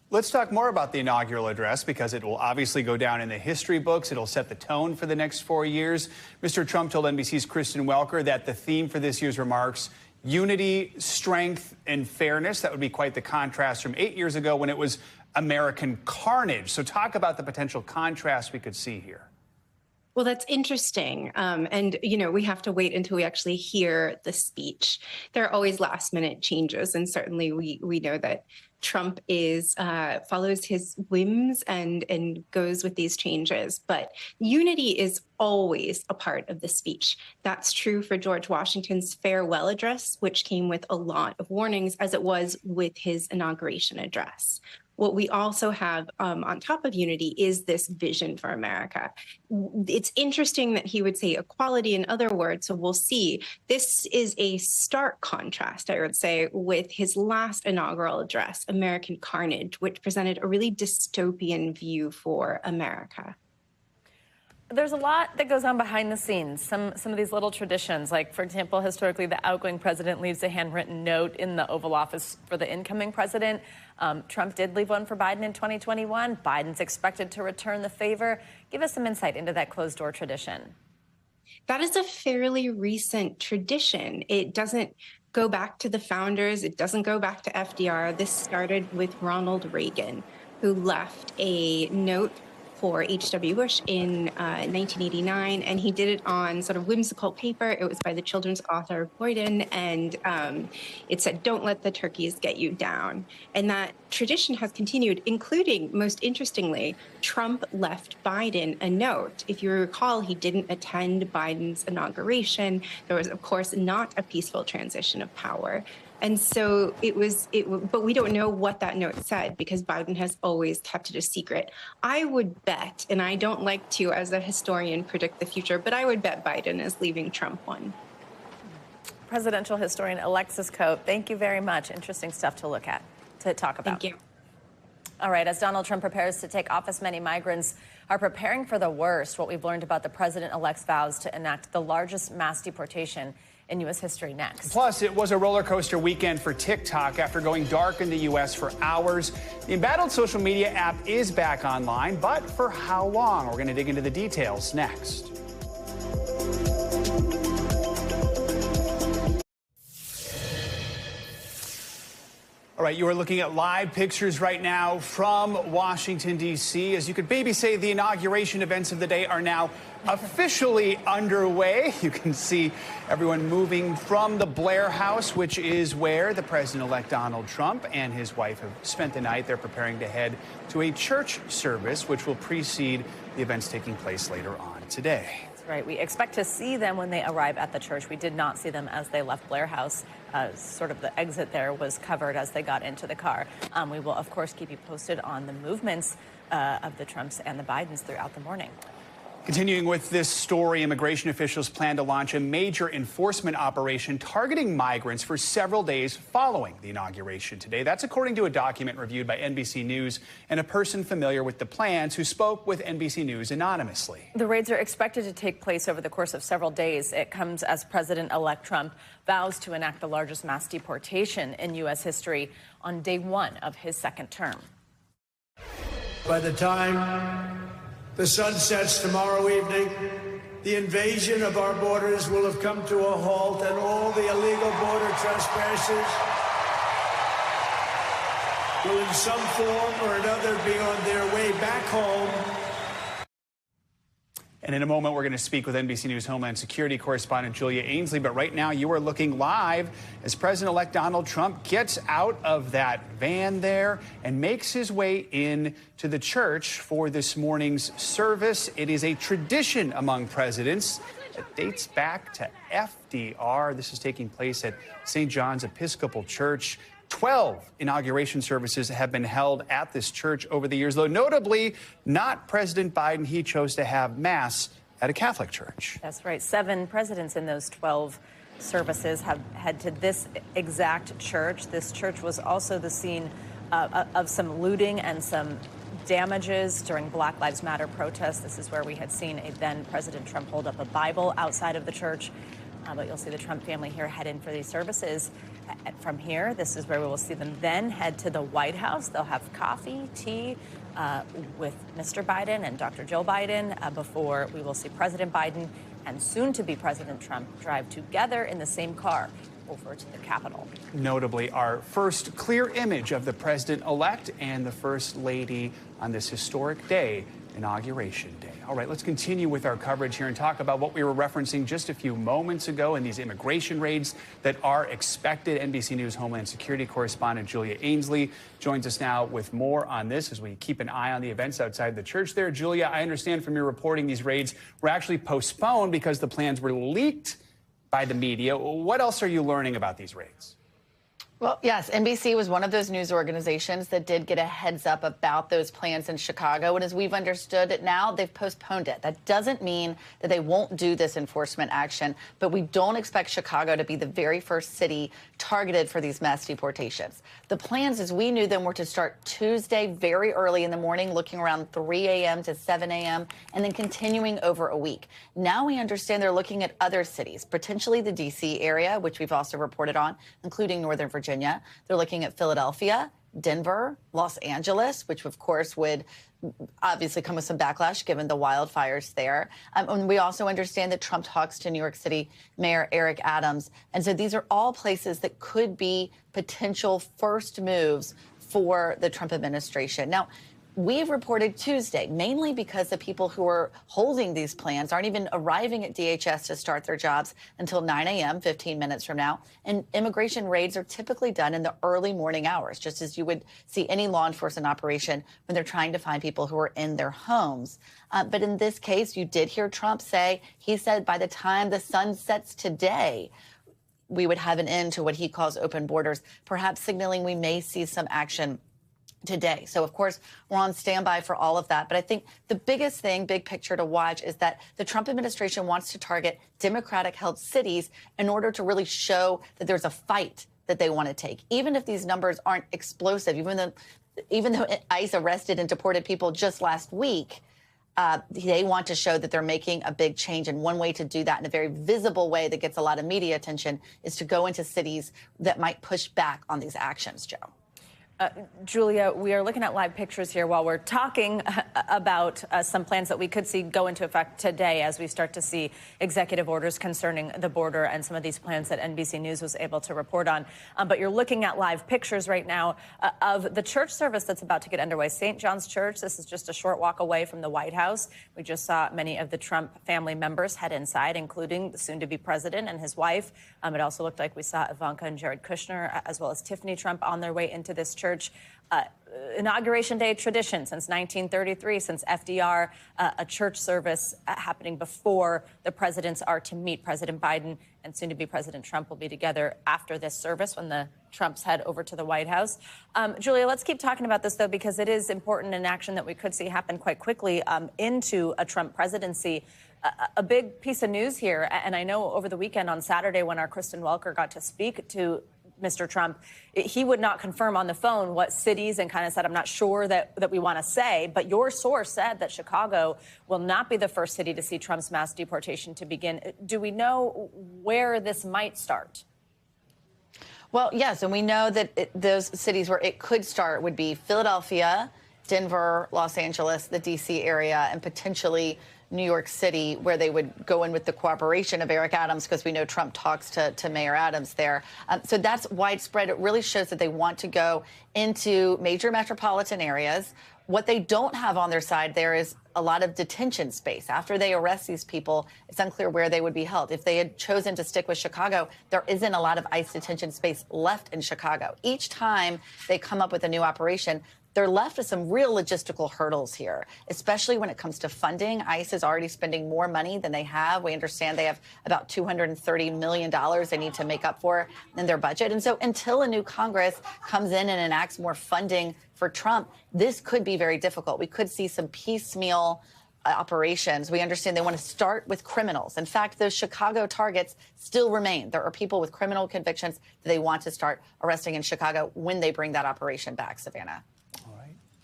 Let's talk more about the inaugural address because it will obviously go down in the history books. It'll set the tone for the next 4 years. Mr. Trump told NBC's Kristen Welker that the theme for this year's remarks, unity, strength, and fairness. That would be quite the contrast from 8 years ago when it was American carnage. So talk about the potential contrast we could see here. Well, that's interesting. And, you know, we have to wait until we actually hear the speech. There are always last minute changes. And certainly we know that Trump follows his whims and goes with these changes. But unity is always a part of the speech. That's true for George Washington's farewell address, which came with a lot of warnings, as it was with his inauguration address. What we also have on top of unity is this vision for America. It's interesting that he would say equality in other words, so we'll see. This is a stark contrast, I would say, with his last inaugural address, American Carnage, which presented a really dystopian view for America. There's a lot that goes on behind the scenes. Some of these little traditions, like, for example, historically, the outgoing president leaves a handwritten note in the Oval Office for the incoming president. Trump did leave one for Biden in 2021. Biden's expected to return the favor. Give us some insight into that closed-door tradition. That is a fairly recent tradition. It doesn't go back to the founders. It doesn't go back to FDR. This started with Ronald Reagan, who left a note for H.W. Bush in 1989, and he did it on sort of whimsical paper. It was by the children's author Boyden, and it said, "Don't let the turkeys get you down." And that tradition has continued, including, most interestingly, Trump left Biden a note. If you recall, he didn't attend Biden's inauguration. There was, of course, not a peaceful transition of power. And so but we don't know what that note said because Biden has always kept it a secret. I would bet, and I don't like to, as a historian, predict the future, but I would bet Biden is leaving Trump one. Presidential historian Alexis Coe, thank you very much. Interesting stuff to look at, to talk about. Thank you. All right, as Donald Trump prepares to take office, many migrants are preparing for the worst. What we've learned about the president-elect's vows to enact the largest mass deportation in U.S. history next. Plus, it was a roller coaster weekend for TikTok after going dark in the U.S. for hours. The embattled social media app is back online, but for how long? We're going to dig into the details next. All right, you are looking at live pictures right now from Washington, D.C. As you could maybe say, the inauguration events of the day are now officially underway. You can see everyone moving from the Blair House, which is where the president-elect Donald Trump and his wife have spent the night. They're preparing to head to a church service, which will precede the events taking place later on today. Right. We expect to see them when they arrive at the church. We did not see them as they left Blair House. Sort of the exit there was covered as they got into the car. We will, of course, keep you posted on the movements of the Trumps and the Bidens throughout the morning. Continuing with this story, immigration officials plan to launch a major enforcement operation targeting migrants for several days following the inauguration today. That's according to a document reviewed by NBC News and a person familiar with the plans who spoke with NBC News anonymously. The raids are expected to take place over the course of several days. It comes as President-elect Trump vows to enact the largest mass deportation in U.S. history on day one of his second term. By the time the sun sets tomorrow evening, the invasion of our borders will have come to a halt, and all the illegal border trespassers will in some form or another be on their way back home. And in a moment, we're going to speak with NBC News Homeland Security correspondent Julia Ainsley. But right now, you are looking live as President-elect Donald Trump gets out of that van there and makes his way in to the church for this morning's service. It is a tradition among presidents that dates back to FDR. This is taking place at St. John's Episcopal Church. 12 inauguration services have been held at this church over the years, though notably not President Biden. He chose to have Mass at a Catholic church. That's right. 7 presidents in those 12 services have had to this exact church. This church was also the scene of some looting and some damages during Black Lives Matter protests. This is where we had seen a then President Trump hold up a Bible outside of the church. But you'll see the Trump family here head in for these services. From here, this is where we will see them then head to the White House. They'll have coffee, tea with Mr. Biden and Dr. Joe Biden before we will see President Biden and soon-to-be President Trump drive together in the same car over to the Capitol. Notably, our first clear image of the president-elect and the First Lady on this historic day, Inauguration Day. All right, let's continue with our coverage here and talk about what we were referencing just a few moments ago in these immigration raids that are expected. NBC News Homeland Security correspondent Julia Ainsley joins us now with more on this as we keep an eye on the events outside the church there. Julia, I understand from your reporting these raids were actually postponed because the plans were leaked by the media. What else are you learning about these raids? Well, yes, NBC was one of those news organizations that did get a heads up about those plans in Chicago. And as we've understood it now, they've postponed it. That doesn't mean that they won't do this enforcement action, but we don't expect Chicago to be the very first city targeted for these mass deportations. The plans, as we knew them, were to start Tuesday very early in the morning, looking around 3 a.m. to 7 a.m., and then continuing over a week. Now we understand they're looking at other cities, potentially the D.C. area, which we've also reported on, including Northern Virginia. They're looking at Philadelphia, Denver, Los Angeles, which of course would obviously come with some backlash given the wildfires there. And we also understand that Trump talks to New York City Mayor Eric Adams. And so these are all places that could be potential first moves for the Trump administration. Now, we've reported Tuesday, mainly because the people who are holding these plans aren't even arriving at DHS to start their jobs until 9 a.m., 15 minutes from now. And immigration raids are typically done in the early morning hours, just as you would see any law enforcement operation when they're trying to find people who are in their homes. But in this case, you did hear Trump say, he said by the time the sun sets today, we would have an end to what he calls open borders, perhaps signaling we may see some action today. So, of course, we're on standby for all of that. But I think the biggest thing, big picture to watch, is that the Trump administration wants to target Democratic-held cities in order to really show that there's a fight that they want to take. Even if these numbers aren't explosive, even though ICE arrested and deported people just last week, they want to show that they're making a big change. And one way to do that in a very visible way that gets a lot of media attention is to go into cities that might push back on these actions, Joe. Julia, we are looking at live pictures here while we're talking about some plans that we could see go into effect today as we start to see executive orders concerning the border and some of these plans that NBC News was able to report on. But you're looking at live pictures right now of the church service that's about to get underway. St. John's Church, this is just a short walk away from the White House. We just saw many of the Trump family members head inside, including the soon-to-be president and his wife. It also looked like we saw Ivanka and Jared Kushner, as well as Tiffany Trump, on their way into this church. Inauguration Day tradition since 1933, since FDR, a church service happening before the presidents are to meet. President Biden and soon-to-be President Trump will be together after this service when the Trumps head over to the White House. Julia, let's keep talking about this, though, because it is important in action that we could see happen quite quickly into a Trump presidency. A big piece of news here, and I know over the weekend on Saturday when our Kristen Welker got to speak to Mr. Trump, he would not confirm on the phone what cities and kind of said, I'm not sure that we want to say. But your source said that Chicago will not be the first city to see Trump's mass deportation to begin. Do we know where this might start? Well, yes, and we know that those cities where it could start would be Philadelphia, Denver, Los Angeles, the D.C. area, and potentially New York City, where they would go in with the cooperation of Eric Adams, because we know Trump talks to Mayor Adams there. So that's widespread. It really shows that they want to go into major metropolitan areas. What they don't have on their side there is a lot of detention space. After they arrest these people, it's unclear where they would be held. If they had chosen to stick with Chicago, there isn't a lot of ICE detention space left in Chicago. Each time they come up with a new operation, they're left with some real logistical hurdles here, especially when it comes to funding. ICE is already spending more money than they have. We understand they have about $230 million they need to make up for in their budget. And so until a new Congress comes in and enacts more funding for Trump, this could be very difficult. We could see some piecemeal operations. We understand they want to start with criminals. In fact, those Chicago targets still remain. There are people with criminal convictions that they want to start arresting in Chicago when they bring that operation back. Savannah.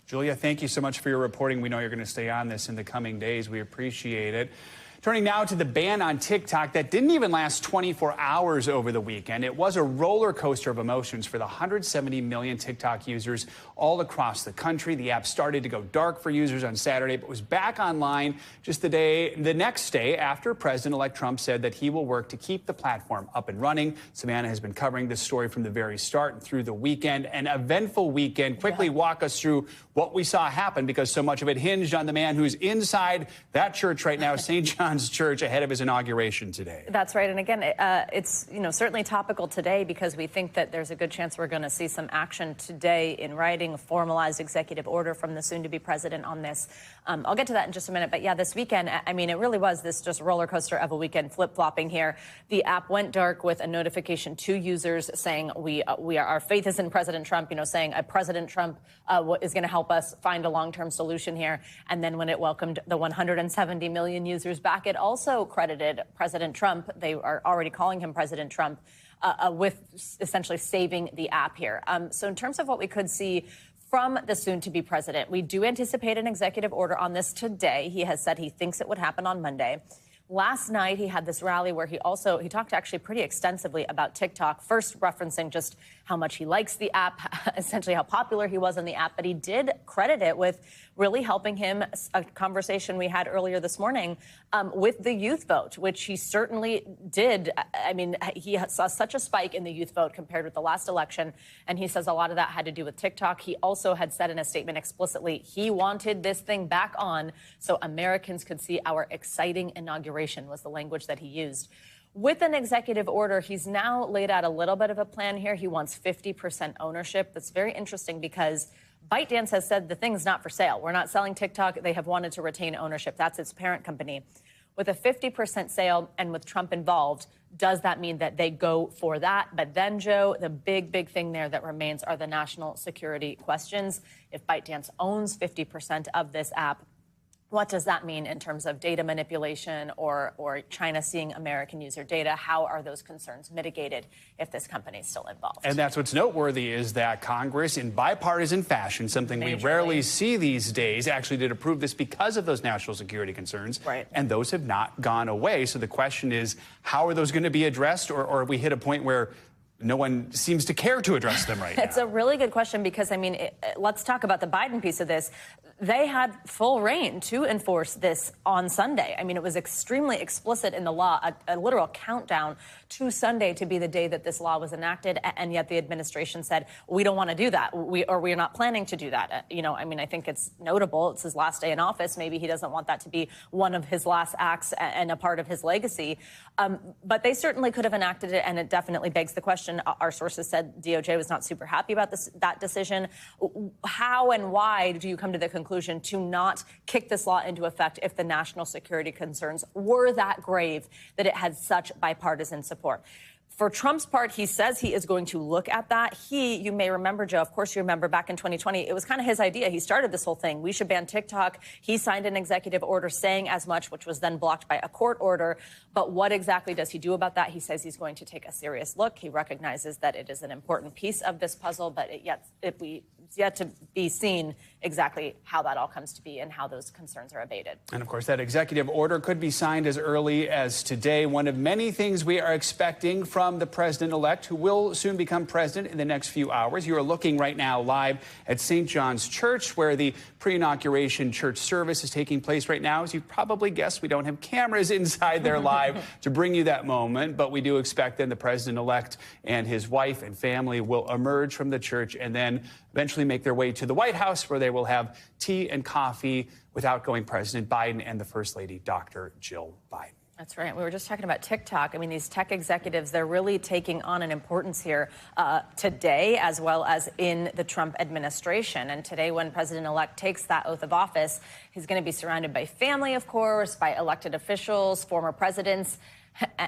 Julia, thank you so much for your reporting. We know you're going to stay on this in the coming days. We appreciate it. Turning now to the ban on TikTok that didn't even last 24 hours over the weekend. It was a roller coaster of emotions for the 170 million TikTok users all across the country. The app started to go dark for users on Saturday, but was back online just the next day after President-elect Trump said that he will work to keep the platform up and running. Savannah has been covering this story from the very start and through the weekend. An eventful weekend. Quickly walk us through what we saw happen, because so much of it hinged on the man who's inside that church right now, St. John's Church, ahead of his inauguration today. That's right. And again, it's certainly topical today because we think that there's a good chance we're going to see some action today in writing, a formalized executive order from the soon-to-be president on this. I'll get to that in just a minute. But yeah, this weekend, I mean, it really was this just roller coaster of a weekend, flip-flopping here. The app went dark with a notification to users saying our faith is in President Trump, saying President Trump is going to help us find a long-term solution here. And then when it welcomed the 170 million users back, it also credited President Trump. They are already calling him President Trump with essentially saving the app here. So in terms of what we could see from the soon-to-be president, we do anticipate an executive order on this today. He has said he thinks it would happen on Monday. Last night, he had this rally where he talked actually pretty extensively about TikTok, first referencing just how much he likes the app, essentially how popular he was in the app, but he did credit it with really helping him, a conversation we had earlier this morning with the youth vote, which he certainly did. I mean, he saw such a spike in the youth vote compared with the last election, and he says a lot of that had to do with TikTok. He also had said in a statement explicitly he wanted this thing back on so Americans could see our exciting inauguration, was the language that he used. With an executive order, he's now laid out a little bit of a plan here. He wants 50% ownership. That's very interesting because ByteDance has said the thing's not for sale. We're not selling TikTok. They have wanted to retain ownership. That's its parent company. With a 50% sale and with Trump involved, does that mean that they go for that? But then, Joe, the big thing there that remains are the national security questions. If ByteDance owns 50% of this app, what does that mean in terms of data manipulation or China seeing American user data? How are those concerns mitigated if this company is still involved? And that's what's noteworthy is that Congress, in bipartisan fashion, something we rarely see these days, actually did approve this because of those national security concerns. Right. And those have not gone away. So the question is, how are those going to be addressed? Or we hit a point where no one seems to care to address them right now. It's a really good question because, I mean, let's talk about the Biden piece of this. They had full reign to enforce this on Sunday. I mean, it was extremely explicit in the law, a literal countdown to Sunday to be the day that this law was enacted. And yet the administration said, we don't want to do that. We are not planning to do that. You know, I mean, I think it's notable. It's his last day in office. Maybe he doesn't want that to be one of his last acts and a part of his legacy. But they certainly could have enacted it. And it definitely begs the question. Our sources said DOJ was not super happy about that decision. How and why do you come to the conclusion to not kick this law into effect if the national security concerns were that grave that it had such bipartisan support? For Trump's part, he says he is going to look at that. You may remember, Joe, of course you remember back in 2020, it was kind of his idea. He started this whole thing. We should ban TikTok. He signed an executive order saying as much, which was then blocked by a court order. But what exactly does he do about that? He says he's going to take a serious look. He recognizes that it is an important piece of this puzzle, but it's yet to be seen exactly how that all comes to be and how those concerns are abated. And of course, that executive order could be signed as early as today. One of many things we are expecting from the president-elect, who will soon become president in the next few hours. You are looking right now live at St. John's Church, where the pre-inauguration church service is taking place right now. As you've probably guessed, we don't have cameras inside there live to bring you that moment, but we do expect then the president-elect and his wife and family will emerge from the church and then eventually make their way to the White House, where they will have tea and coffee with outgoing President Biden and the First Lady, Dr. Jill Biden. That's right. We were just talking about TikTok. I mean, these tech executives, they're really taking on an importance here today, as well as in the Trump administration. And today, when President-elect takes that oath of office, he's going to be surrounded by family, of course, by elected officials, former presidents.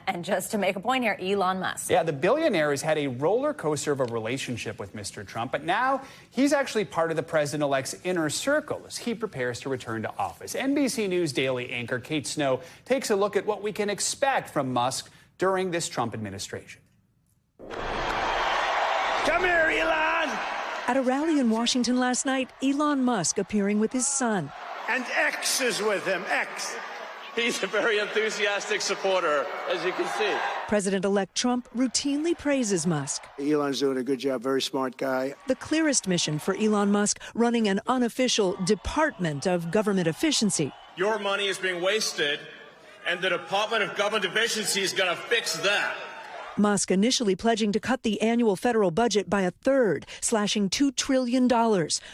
And just to make a point here, Elon Musk. Yeah, the billionaire has had a roller coaster of a relationship with Mr. Trump, but now he's actually part of the president-elect's inner circle as he prepares to return to office. NBC News Daily anchor Kate Snow takes a look at what we can expect from Musk during this Trump administration. Come here, Elon! At a rally in Washington last night, Elon Musk appearing with his son. And X is with him, X. He's a very enthusiastic supporter, as you can see. President-elect Trump routinely praises Musk. Elon's doing a good job, very smart guy. The clearest mission for Elon Musk, running an unofficial Department of Government Efficiency. Your money is being wasted, and the Department of Government Efficiency is going to fix that. Musk initially pledging to cut the annual federal budget by a third, slashing $2 trillion.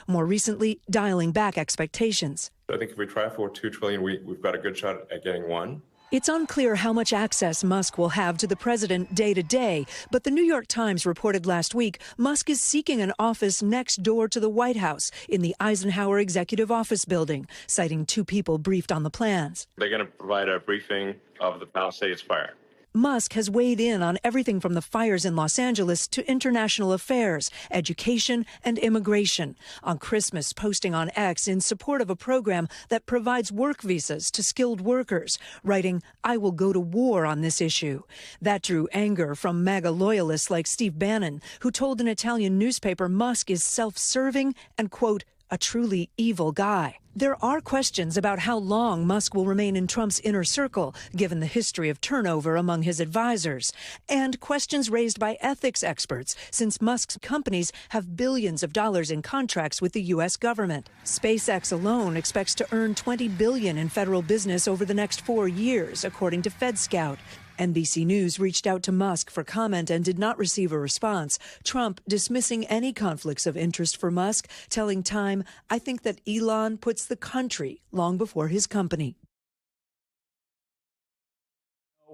More recently, dialing back expectations. I think if we try for $2 trillion, we've got a good shot at getting one. It's unclear how much access Musk will have to the president day to day, but the New York Times reported last week Musk is seeking an office next door to the White House in the Eisenhower Executive Office building, citing two people briefed on the plans. They're going to provide a briefing of the Palisades fire. Musk has weighed in on everything from the fires in Los Angeles to international affairs, education, and immigration. On Christmas, posting on X in support of a program that provides work visas to skilled workers, writing, "I will go to war on this issue." That drew anger from MAGA loyalists like Steve Bannon, who told an Italian newspaper Musk is self-serving and, quote, a truly evil guy. There are questions about how long Musk will remain in Trump's inner circle, given the history of turnover among his advisors, and questions raised by ethics experts, since Musk's companies have billions of dollars in contracts with the U.S. government. SpaceX alone expects to earn $20 billion in federal business over the next 4 years, according to FedScout. NBC News reached out to Musk for comment and did not receive a response. Trump dismissing any conflicts of interest for Musk, telling Time, "I think that Elon puts the country long before his company."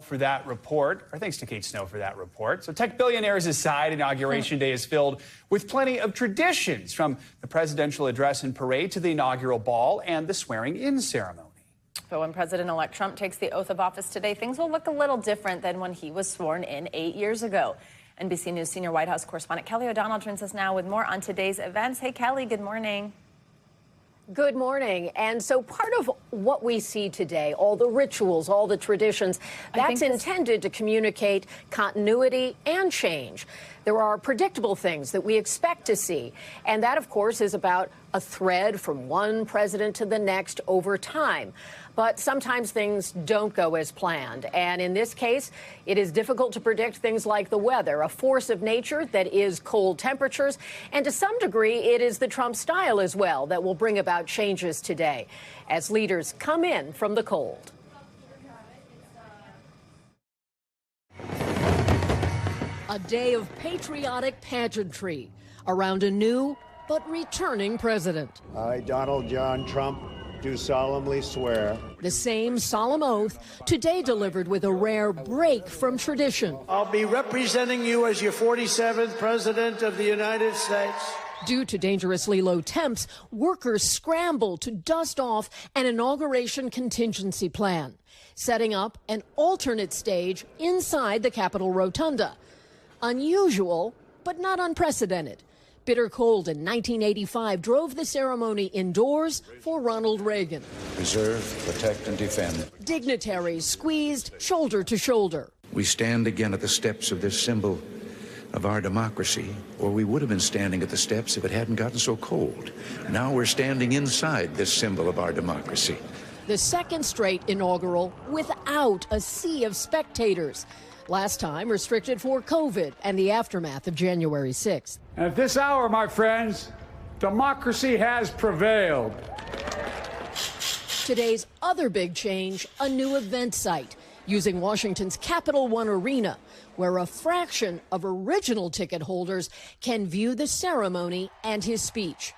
For that report, or thanks to Kate Snow for that report. So tech billionaires aside, Inauguration Day is filled with plenty of traditions, from the presidential address and parade to the inaugural ball and the swearing-in ceremony. But when President-elect Trump takes the oath of office today, things will look a little different than when he was sworn in 8 years ago. NBC News senior White House correspondent Kelly O'Donnell joins us now with more on today's events. Hey, Kelly, good morning. Good morning. And so part of what we see today, all the rituals, all the traditions, that's intended to communicate continuity and change. There are predictable things that we expect to see. And that, of course, is about a thread from one president to the next over time. But sometimes things don't go as planned. And in this case, it is difficult to predict things like the weather, a force of nature that is cold temperatures. And to some degree, it is the Trump style as well that will bring about changes today as leaders come in from the cold. A day of patriotic pageantry around a new but returning president. I, Donald John Trump, do solemnly swear. The same solemn oath today delivered with a rare break from tradition. I'll be representing you as your 47th president of the United States. Due to dangerously low temps, workers scramble to dust off an inauguration contingency plan, setting up an alternate stage inside the Capitol Rotunda. Unusual, but not unprecedented. Bitter cold in 1985 drove the ceremony indoors for Ronald Reagan. Preserve, protect, and defend. Dignitaries squeezed shoulder to shoulder. We stand again at the steps of this symbol of our democracy, or we would have been standing at the steps if it hadn't gotten so cold. Now we're standing inside this symbol of our democracy. The second straight inaugural without a sea of spectators. Last time restricted for COVID and the aftermath of January 6th. And at this hour, my friends, democracy has prevailed. Today's other big change, a new event site using Washington's Capital One Arena, where a fraction of original ticket holders can view the ceremony and his speech.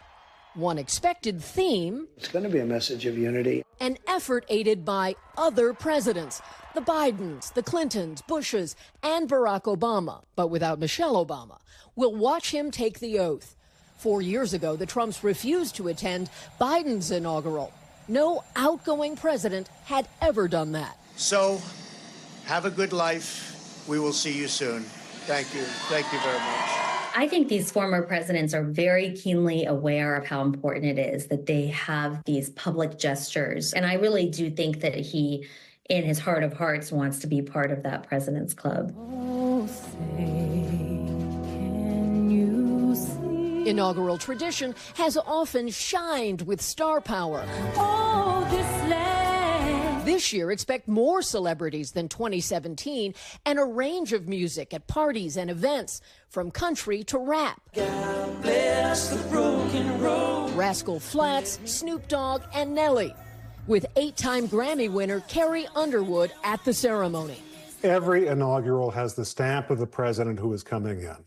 One expected theme. It's going to be a message of unity. An effort aided by other presidents, the Bidens, the Clintons, Bushes, and Barack Obama, but without Michelle Obama. We'll watch him take the oath. 4 years ago, the Trumps refused to attend Biden's inaugural. No outgoing president had ever done that. So, have a good life. We will see you soon. Thank you. Thank you very much. I think these former presidents are very keenly aware of how important it is that they have these public gestures. And I really do think that he, in his heart of hearts, wants to be part of that president's club. Inaugural tradition has often shined with star power. This year, expect more celebrities than 2017 and a range of music at parties and events, from country to rap. God bless the broken road. Rascal Flatts, Snoop Dogg, and Nelly, with 8-time Grammy winner Carrie Underwood at the ceremony. Every inaugural has the stamp of the president who is coming in.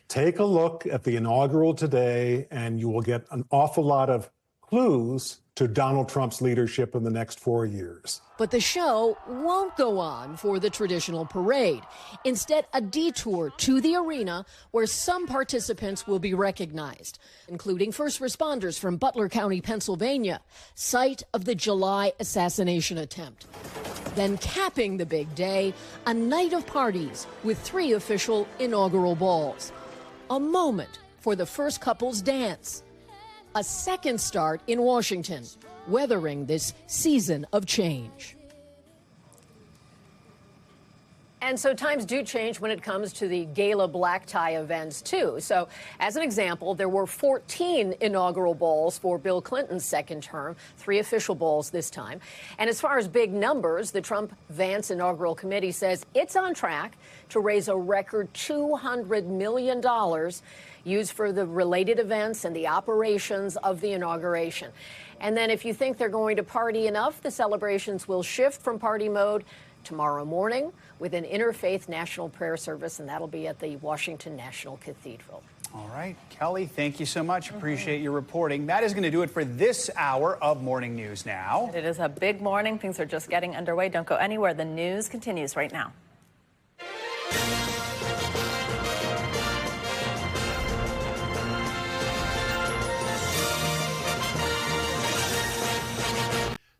Take a look at the inaugural today, and you will get an awful lot of clues to Donald Trump's leadership in the next 4 years. But the show won't go on for the traditional parade. Instead, a detour to the arena where some participants will be recognized, including first responders from Butler County, Pennsylvania, site of the July assassination attempt. Then capping the big day, a night of parties with 3 official inaugural balls. A moment for the first couple's dance. A second start in Washington, weathering this season of change. And so times do change when it comes to the gala black tie events, too. So as an example, there were 14 inaugural balls for Bill Clinton's second term, 3 official balls this time. And as far as big numbers, the Trump-Vance inaugural committee says it's on track to raise a record $200 million used for the related events and the operations of the inauguration. And then if you think they're going to party enough, the celebrations will shift from party mode tomorrow morning with an interfaith national prayer service, and that'll be at the Washington National Cathedral. All right, Kelly, thank you so much. Appreciate your reporting. That is going to do it for this hour of Morning News Now. It is a big morning. Things are just getting underway. Don't go anywhere. The news continues right now.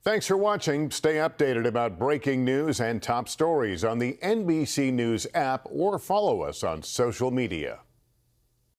Thanks for watching. Stay updated about breaking news and top stories on the NBC News app or follow us on social media.